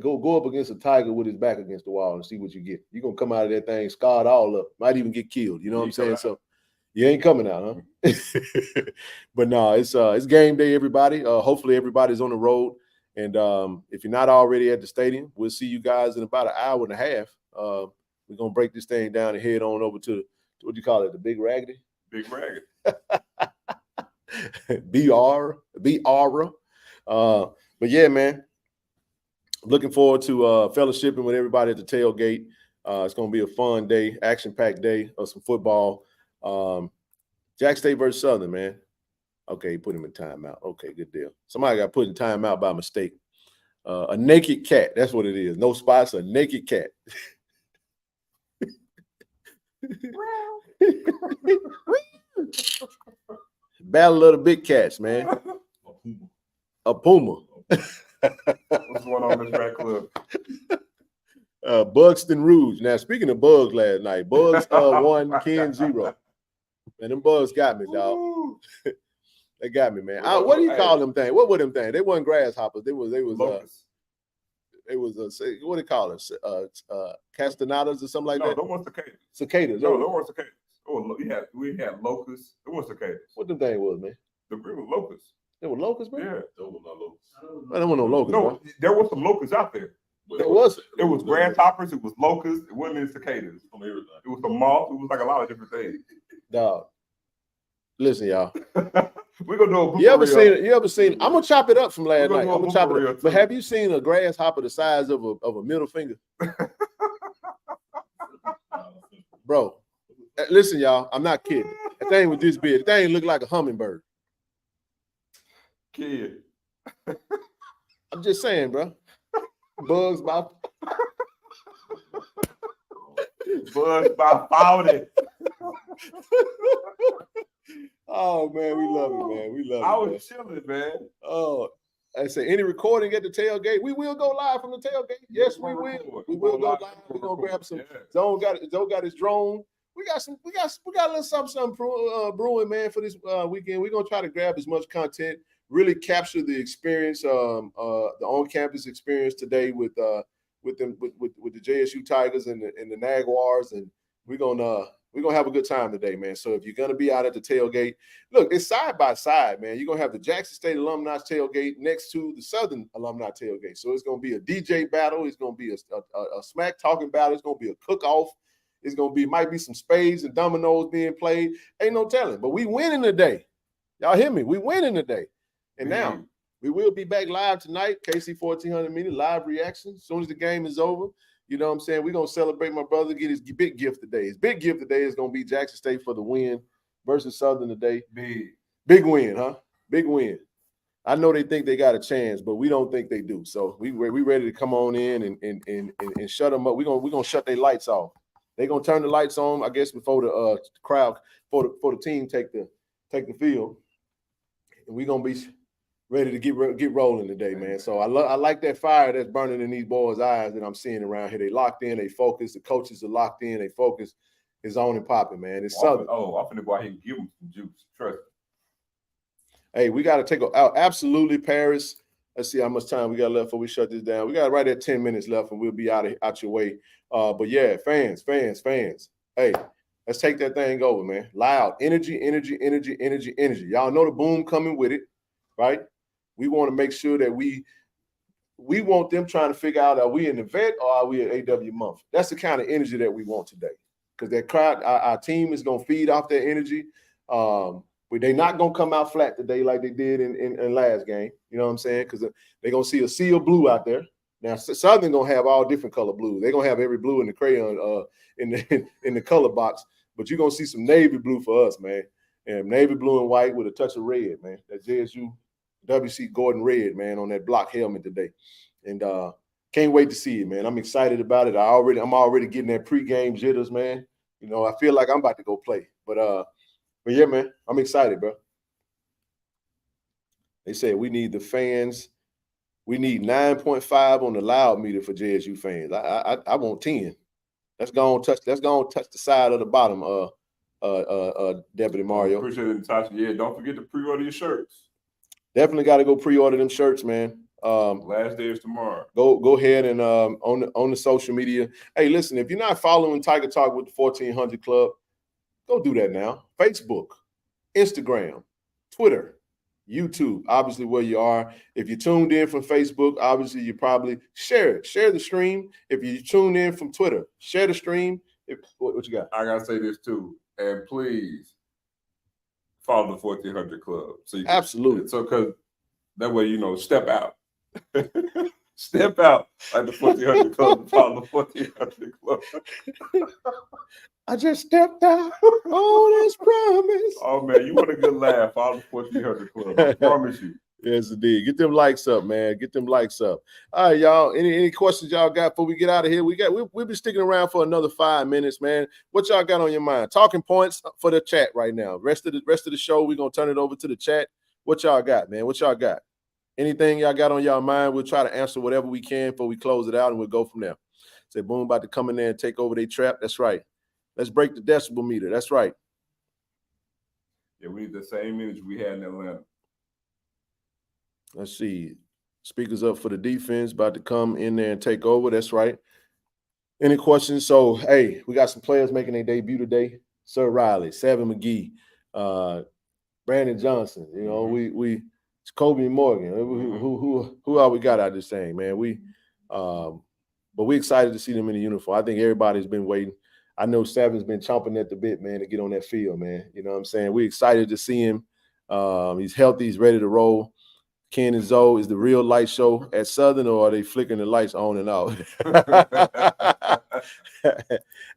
go up against a tiger with his back against the wall and see what you get. You're gonna come out of that thing scarred all up, might even get killed. You know what I'm saying? So you ain't coming out, huh? But no, it's game day, everybody. Hopefully everybody's on the road. And if you're not already at the stadium, we'll see you guys in about an hour and a half. We're gonna break this thing down and head on over to what do you call it? The Big Raggedy? Big Raggedy. BR. But yeah, man. Looking forward to fellowshipping with everybody at the tailgate. It's gonna be a fun day, action-packed day of some football. Jack State versus Southern, man. Okay, put him in timeout. Okay, good deal. Somebody got put in timeout by mistake. A naked cat. That's what it is. No spots, a naked cat. Battle of the big cats, man. A puma. What's going on in this track club? Bugston Rouge. Now, speaking of bugs last night, Bugs 1, Ken 0. Man, them bugs got me, dog. They got me, man. What do you call them things? What were them things? They weren't grasshoppers. They was Locusts. It was what do they call it? Castanedas or something like that. No, those weren't cicadas. Cicadas. No, those weren't cicadas. Oh, we had locusts. It was cicadas. What them thing was, man? The real was locusts. They were locusts, man. Yeah, Those were not locusts. There were no locusts. No, bro. there were some locusts out there. There was. It was grasshoppers. It was locusts. It wasn't even cicadas. It was some moths. It was like a lot of different things. Dog. Listen, y'all. We're gonna do a You ever seen? I'm gonna chop it up from last night. I'm gonna chop it up. Too. But have you seen a grasshopper the size of a middle finger? Bro, listen, y'all. I'm not kidding. That thing was this big. That thing looked like a hummingbird. Kid. I'm just saying, bro. Bugs by 40. Oh man, we love it, man. We love it. I was chilling, man. Oh, I say any recording at the tailgate. We will go live from the tailgate. Yes, we will. We will go live. We're gonna grab some. Yeah. Zone got his drone. We got a little something brewing, man, for this weekend. We're gonna try to grab as much content, really capture the experience, the on-campus experience today with the JSU Tigers and the Jaguars, and we're gonna have a good time today, man. So if you're gonna be out at the tailgate, look, it's side by side, man. You're gonna have the Jackson State alumni tailgate next to the Southern alumni tailgate. So it's gonna be a DJ battle. It's gonna be a smack talking battle. It's gonna be a cook-off. It's gonna be might be some spades and dominoes being played. Ain't no telling. But we winning today. Y'all hear me? We winning today. And now we will be back live tonight. KC 1400 meeting live reaction. As soon as the game is over. You know what I'm saying? We're going to celebrate my brother, get his big gift today. His big gift today is going to be Jackson State for the win versus Southern today. Big win, huh? Big win. I know they think they got a chance, but we don't think they do. So we ready to come on in and shut them up. We're gonna shut their lights off. They're going to turn the lights on, I guess, before the crowd, for the team take the field. And we're going to be ready to get rolling today, man. So I like that fire that's burning in these boys' eyes that I'm seeing around here. They locked in, they focused. The coaches are locked in, they focused. It's on and popping, man. It's Southern. I'm finna go out here and give them some juice. Trust me. Hey, we got to take out absolutely Paris. Let's see how much time we got left before we shut this down. We got right at 10 minutes left, and we'll be out your way. But yeah, fans. Hey, let's take that thing over, man. Loud energy. Y'all know the boom coming with it, right? We want to make sure that we want them trying to figure out, are we in the vet or are we at AW month? That's the kind of energy that we want today. because that crowd, our team is gonna feed off their energy. But they're not gonna come out flat today like they did in last game. You know what I'm saying? Because they're gonna see a sea of blue out there. Now Southern gonna have all different color blues. They're gonna have every blue in the crayon in the color box. But you're gonna see some navy blue for us, man. And navy blue and white with a touch of red, man. That JSU WC Gordon red, man, on that block helmet today. And can't wait to see it, man. I'm excited about it. I'm already getting that pregame jitters, man. You know, I feel like I'm about to go play. But yeah, man, I'm excited, bro. They said we need the fans. We need 9.5 on the loud meter for JSU fans. I want 10. Let's go on touch the side of the bottom, Deputy Mario. Appreciate it, Natasha. Yeah, don't forget to pre-order your shirts. Definitely got to go pre-order them shirts, man. Last day is tomorrow. Go ahead and on the social media. Hey, listen, if you're not following Tiger Talk with the 1400 Club, go do that now. Facebook, Instagram, Twitter, YouTube, obviously where you are. If you tuned in from Facebook, obviously you probably share it. Share the stream. If you tuned in from Twitter, share the stream. What you got? I gotta say this too, and please follow the 1400 Club. So you can, absolutely. So because that way step out. Step out like the 1400 Club. Follow the 1400 Club. I just stepped out on his promise. Oh man, you want a good laugh? Follow the 1400 Club. I promise you. Yes, indeed. Get them likes up, man. Get them likes up. All right, y'all. Any questions y'all got before we get out of here? We'll be sticking around for another 5 minutes, man. What y'all got on your mind? Talking points for the chat right now. Rest of the show, we're gonna turn it over to the chat. What y'all got, man? What y'all got? Anything y'all got on y'all mind? We'll try to answer whatever we can before we close it out, and we'll go from there. Say Boom about to come in there and take over their trap. That's right. Let's break the decibel meter. That's right. Yeah, we need the same energy we had in Atlanta. Let's see. Speakers up for the defense, about to come in there and take over. That's right. Any questions? So, hey, we got some players making their debut today. Sir Riley, Savin McGee, Brandon Johnson. You know, we it's Kobe Morgan. Who all we got out of this thing, man? But we excited to see them in the uniform. I think everybody's been waiting. I know Savin's been chomping at the bit, man, to get on that field, man. You know what I'm saying? We're excited to see him. He's healthy. He's ready to roll. Ken and Zoe, is the real light show at Southern, or are they flickering the lights on and off?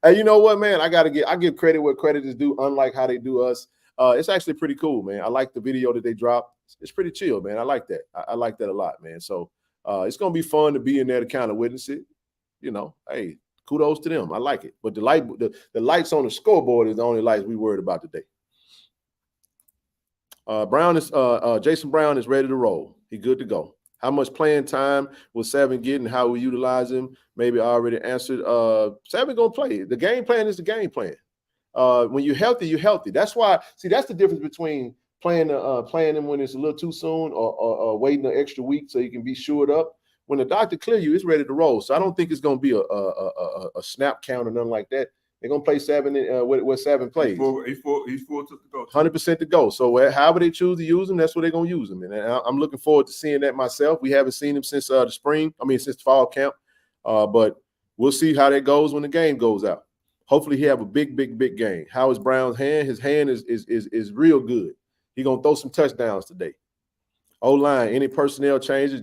Hey, you know what, man? I give credit where credit is due, unlike how they do us. It's actually pretty cool, man. I like the video that they dropped. It's pretty chill, man. I like that. I like that a lot, man. So it's gonna be fun to be in there to kind of witness it. You know, hey, kudos to them. I like it. But the lights on the scoreboard is the only lights we worried about today. Jason Brown is ready to roll. He good to go. How much playing time will Savin get and how we utilize him? Maybe I already answered. Savin gonna play. The game plan is the game plan. When you're healthy, you're healthy. That's why. See, that's the difference between playing him when it's a little too soon or waiting an extra week so you can be shored up. When the doctor clear you, it's ready to roll. So I don't think it's gonna be a snap count or nothing like that. They're gonna play Savin where Savin plays. He's full to go. 100% to go. So however they choose to use him, that's what they're gonna use him. And I'm looking forward to seeing that myself. We haven't seen him since the spring. I mean, since the fall camp. But we'll see how that goes when the game goes out. Hopefully, he have a big game. How is Brown's hand? His hand is real good. He gonna throw some touchdowns today. O-line, any personnel changes?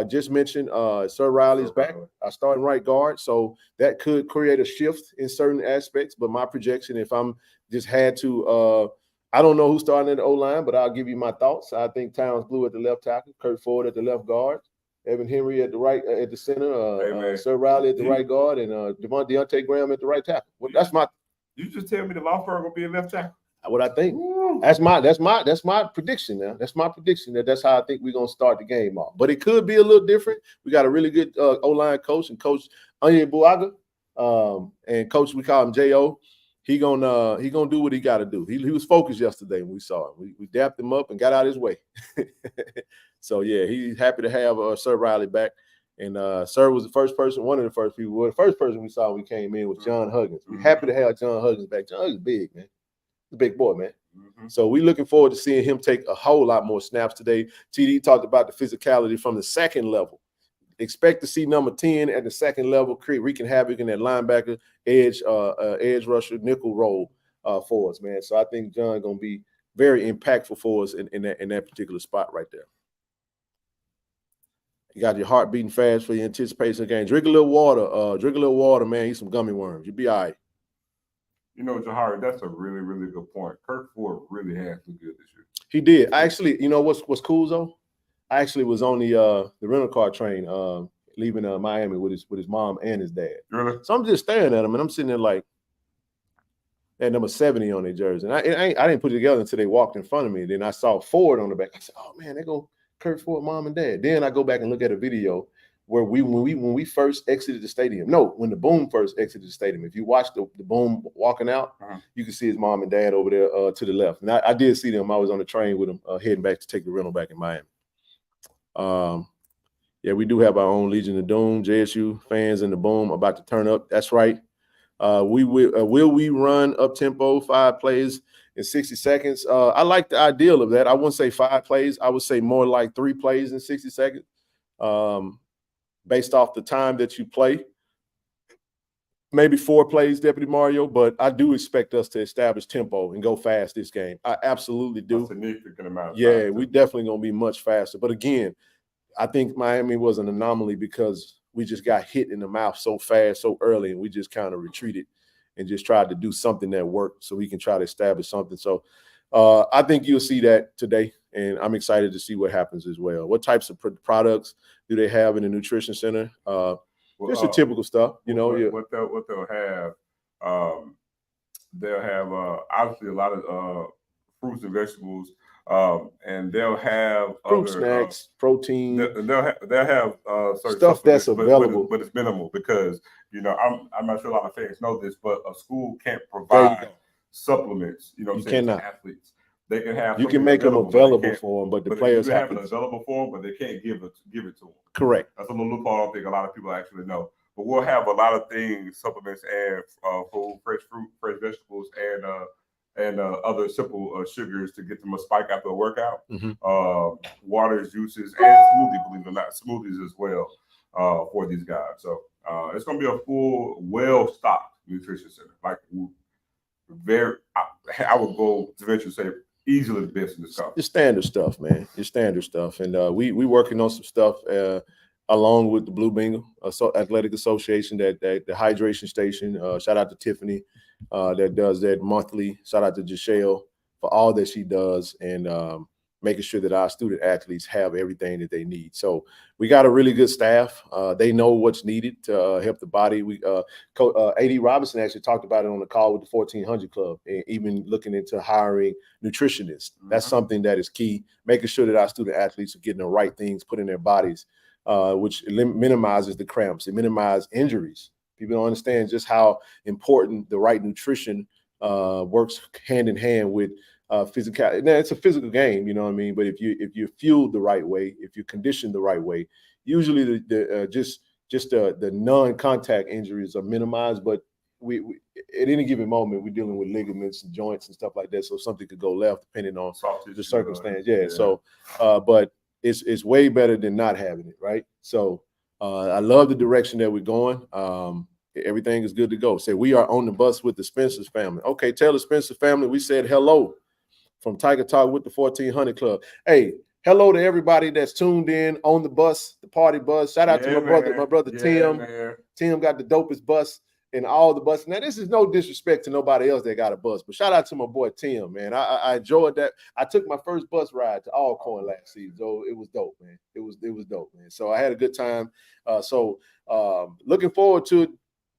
Just mentioned Sir Riley's back, starting right guard. So that could create a shift in certain aspects. But my projection, if I'm just had to, I don't know who's starting at the O-line, but I'll give you my thoughts. I think Towns Blue at the left tackle, Kurt Ford at the left guard, Evan Henry at the right at the center, Sir Riley at the right guard, and Deontay Graham at the right tackle. Well, that's my. You just tell me the law firm gonna be a left tackle. What I think. That's my prediction now. That's my prediction that's how I think we're gonna start the game off. But it could be a little different. We got a really good O-line coach and Coach Anye Buaga. And coach, we call him J.O. He gonna do what he gotta do. He was focused yesterday when we saw him. We dapped him up and got out his way. So yeah, he's happy to have Sir Riley back. And Sir was one of the first people. Well, the first person we saw when we came in was John Huggins. We're happy to have John Huggins back. John Huggins is big, man. He's a big boy, man. So we're looking forward to seeing him take a whole lot more snaps today. TD talked about the physicality from the second level. expect to see number 10 at the second level wreaking havoc in that linebacker, edge rusher, nickel role for us, man. So I think John going to be very impactful for us in that particular spot right there. You got your heart beating fast for your anticipation of the game. Drink a little water, man. Eat some gummy worms. You'll be all right. You know, Jahari, that's a really, really good point. Kirk Ford really has been good this year. He did. I actually, you know what's cool though? I actually was on the rental car train leaving Miami with his mom and his dad. Really? So I'm just staring at him, and I'm sitting there like, they had number 70 on their jersey. And I didn't put it together until they walked in front of me. Then I saw Ford on the back. I said, oh man, they go Kirk Ford, mom and dad. Then I go back and look at a video where when we first exited the stadium. No, when the Boom first exited the stadium. If you watch the Boom walking out, you can see his mom and dad over there to the left. And I did see them. I was on the train with them heading back to take the rental back in Miami. Yeah, we do have our own Legion of Doom, JSU fans in the Boom about to turn up. That's right. Will we run up tempo 5 plays in 60 seconds? I like the ideal of that. I wouldn't say 5 plays. I would say more like 3 plays in 60 seconds. Based off the time that you play, maybe 4 plays, Deputy Mario, but I do expect us to establish tempo and go fast this game. I absolutely do. That's a significant amount of yeah, time, we definitely going to be much faster. But again, I think Miami was an anomaly because we just got hit in the mouth so fast, so early, and we just kind of retreated and just tried to do something that worked so we can try to establish something. So I think you'll see that today, and I'm excited to see what happens as well. What types of products do they have in the nutrition center? Just the typical stuff, you know. What they'll have, obviously a lot of fruits and vegetables, and they'll have fruit snacks, protein. They'll have certain stuff that's available, but it's minimal because I'm not sure a lot of fans know this, but a school can't provide supplements. You cannot. To athletes. They can have. You can make them available for them, but the players have it available for them, but they can't give it to them. Correct. That's a little loophole. I don't think a lot of people actually know. But we'll have a lot of things, supplements, and food, fresh fruit, fresh vegetables, and other simple sugars to get them a spike after a workout. Waters, juices, and believe it or not, smoothies as well for these guys. So it's going to be a full, well-stocked nutrition center. Like I would go to venture to say easily the best in this country. Your standard stuff, man. Your standard stuff, and we working on some stuff along with the Blue Bengal Athletic Association, that the hydration station. Shout out to Tiffany that does that monthly. Shout out to Jashelle for all that she does, and making sure that our student athletes have everything that they need. So we got a really good staff. They know what's needed to help the body. A.D. Robinson actually talked about it on the call with the 1400 Club, and even looking into hiring nutritionists. That's something that is key, making sure that our student athletes are getting the right things put in their bodies, which minimizes the cramps. It minimizes injuries. People don't understand just how important the right nutrition works hand in hand with physical. Now, it's a physical game, you know what I mean? But if you're fueled the right way, if you're conditioned the right way, usually the non-contact injuries are minimized. But we at any given moment, we're dealing with ligaments and joints and stuff like that. So something could go left depending on the circumstance. Yeah. So, but it's way better than not having it, right? So I love the direction that we're going. Everything is good to go. Say we are on the bus with the Spencer's family. Okay, tell the Spencer family we said hello from Tiger Talk with the 1400 Club. Hey, hello to everybody that's tuned in on the bus, the party bus. Shout out to my brother Tim. Man. Tim got the dopest bus in all the buses. Now, this is no disrespect to nobody else that got a bus, but shout out to my boy Tim, man. I enjoyed that. I took my first bus ride to Alcorn last season, so it was dope, man. It was dope, man. So I had a good time. Looking forward to it.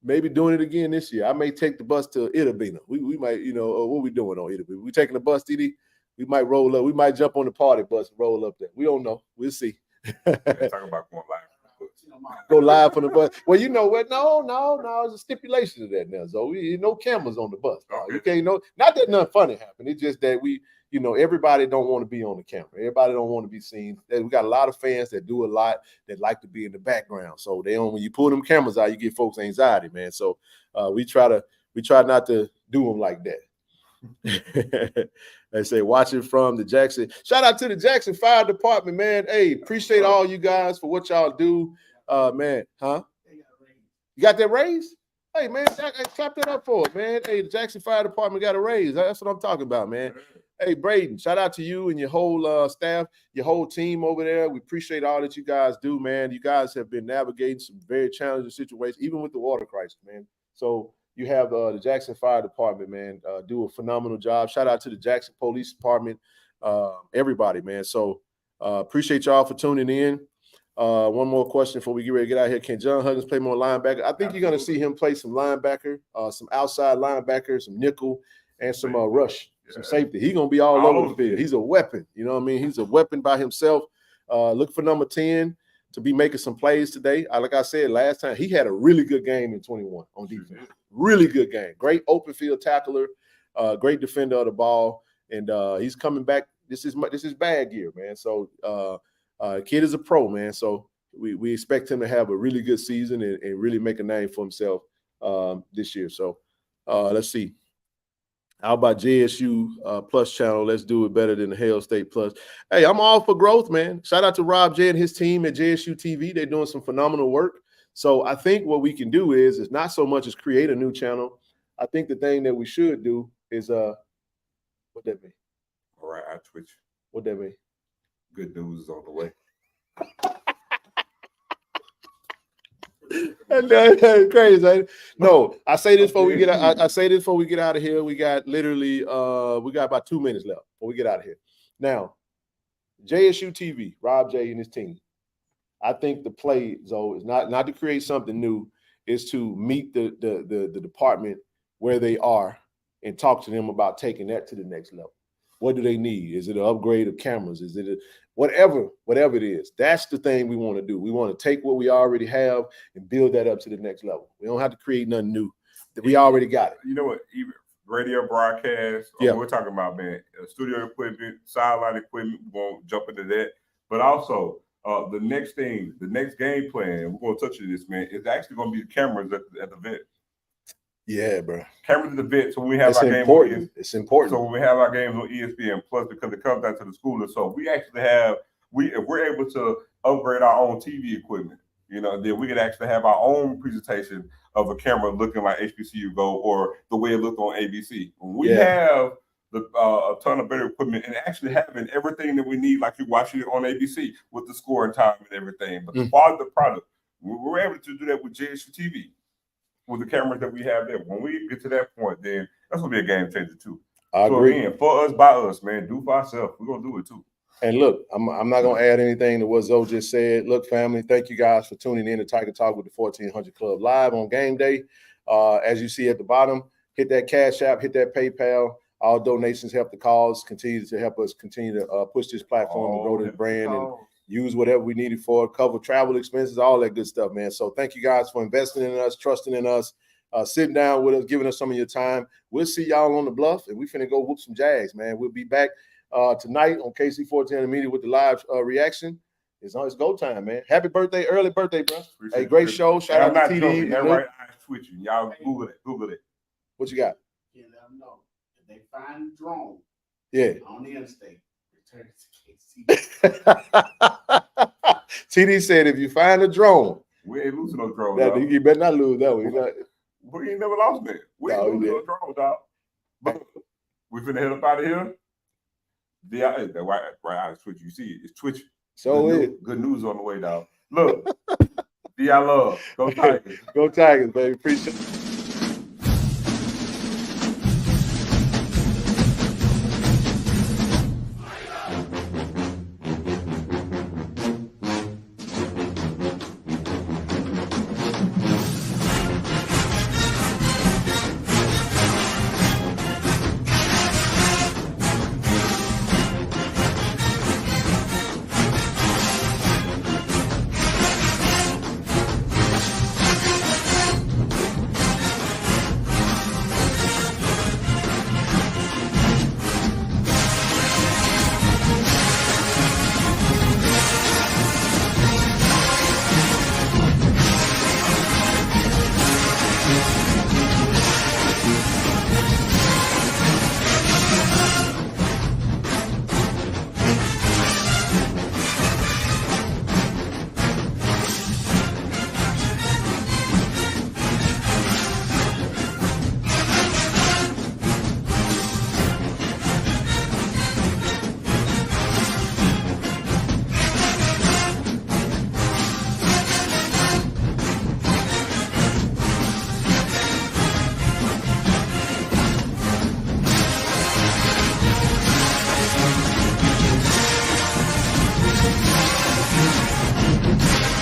Maybe doing it again this year. I may take the bus to Itabina. We might, what we doing on Itabina? We taking the bus, DD? We might roll up. We might jump on the party bus and roll up there. We don't know. We'll see. Talking about going live. Go live from the bus. Well, you know what? No. There's a stipulation to that now. So no cameras on the bus. You can't not that nothing funny happened. It's just that everybody don't want to be on the camera. Everybody don't want to be seen. We got a lot of fans that do a lot that like to be in the background. So when you pull them cameras out, you get folks anxiety, man. So we try not to do them like that. They say watching from the Jackson. Shout out to the Jackson Fire Department, man. Hey, appreciate all you guys for what y'all do. Man, huh? You got that raise? Hey, man, clap that up for it, man. Hey, the Jackson Fire Department got a raise. That's what I'm talking about, man. Hey, Braden, shout out to you and your whole staff, your whole team over there. We appreciate all that you guys do, man. You guys have been navigating some very challenging situations, even with the water crisis, man. So you have the Jackson Fire Department, man, do a phenomenal job. Shout out to the Jackson Police Department, everybody, man. So appreciate y'all for tuning in. One more question before we get ready to get out of here. Can John Huggins play more linebacker? I think you're going to see him play some linebacker, some outside linebacker, some nickel, and some rush. Some safety. He's going to be all over the field. He's a weapon. You know what I mean? He's a weapon by himself. Look for number 10 to be making some plays today. Like I said last time, he had a really good game in 21 on defense. Really good game. Great open field tackler, great defender of the ball. And he's coming back. This is bag year, man. So kid is a pro, man. So we expect him to have a really good season and really make a name for himself this year. So let's see. How about JSU Plus channel? Let's do it better than the Hail State Plus. Hey, I'm all for growth, man. Shout out to Rob J and his team at JSU TV. They're doing some phenomenal work. So I think what we can do is not so much as create a new channel. I think the thing that we should do is what that mean? All right, I twitch. What that mean? Good news is on the way. That's crazy. Right? No, I say this before we get out. I say this before we get out of here. We got literally we got about 2 minutes left before we get out of here. Now, JSU TV, Rob J and his team. I think the play, Zoe, is not to create something new, is to meet the department where they are and talk to them about taking that to the next level. What do they need? Is it an upgrade of cameras? Is it whatever it is? That's the thing we want to do. We want to take what we already have and build that up to the next level. We don't have to create nothing new. We already got it. You know what? Even radio broadcast, we're talking about, man, studio equipment, sideline equipment, we're going to jump into that. But also, the next thing, the next game plan, we're going to touch on this, man, is actually going to be the cameras at the vet. Yeah, bro. Cameras at the vet, so when we have our game on it's important. So when we have our games on ESPN Plus, because it comes down to the school, and so we actually have if we're able to upgrade our own TV equipment, you know, then we could actually have our own presentation of a camera looking like HBCU Go or the way it looked on ABC. When we have a ton of better equipment and actually having everything that we need, like you're watching it on ABC with the scoring time and everything, but the quality of the product, we're able to do that with JSU TV. With the cameras that we have there. When we get to that point, then that's going to be a game changer too. I agree. Again, for us, by us, man, do for ourselves. We're going to do it too. And look, I'm not going to add anything to what Zoe just said. Look, family, thank you guys for tuning in to Tiger Talk with the 1400 Club live on game day. As you see at the bottom, hit that Cash App, hit that PayPal. All donations help the cause, continue to help us continue to push this platform and grow this brand and use whatever we needed for it, cover travel expenses, all that good stuff, man. So thank you guys for investing in us, trusting in us, sitting down with us, giving us some of your time. We'll see y'all on the bluff, and we finna go whoop some Jags, man. We'll be back tonight on KC14 Media with the live reaction. It's go time, man. Happy birthday, early birthday, bro. Hey, great show. Shout out to TD. That right eye twitching. Y'all Google it. What you got? Yeah, let them know. If they find a drone on the interstate, return it to TD said, if you find a drone, we ain't losing no drone. Dog. You better not lose that one. We ain't never lost that. We ain't losing no drone, dog. But we finna head up out of here. The right eye is twitching. You see it? It's twitching. So good news on the way, dog. Look, I love. Go Tigers. Go Tigers, baby. Appreciate it.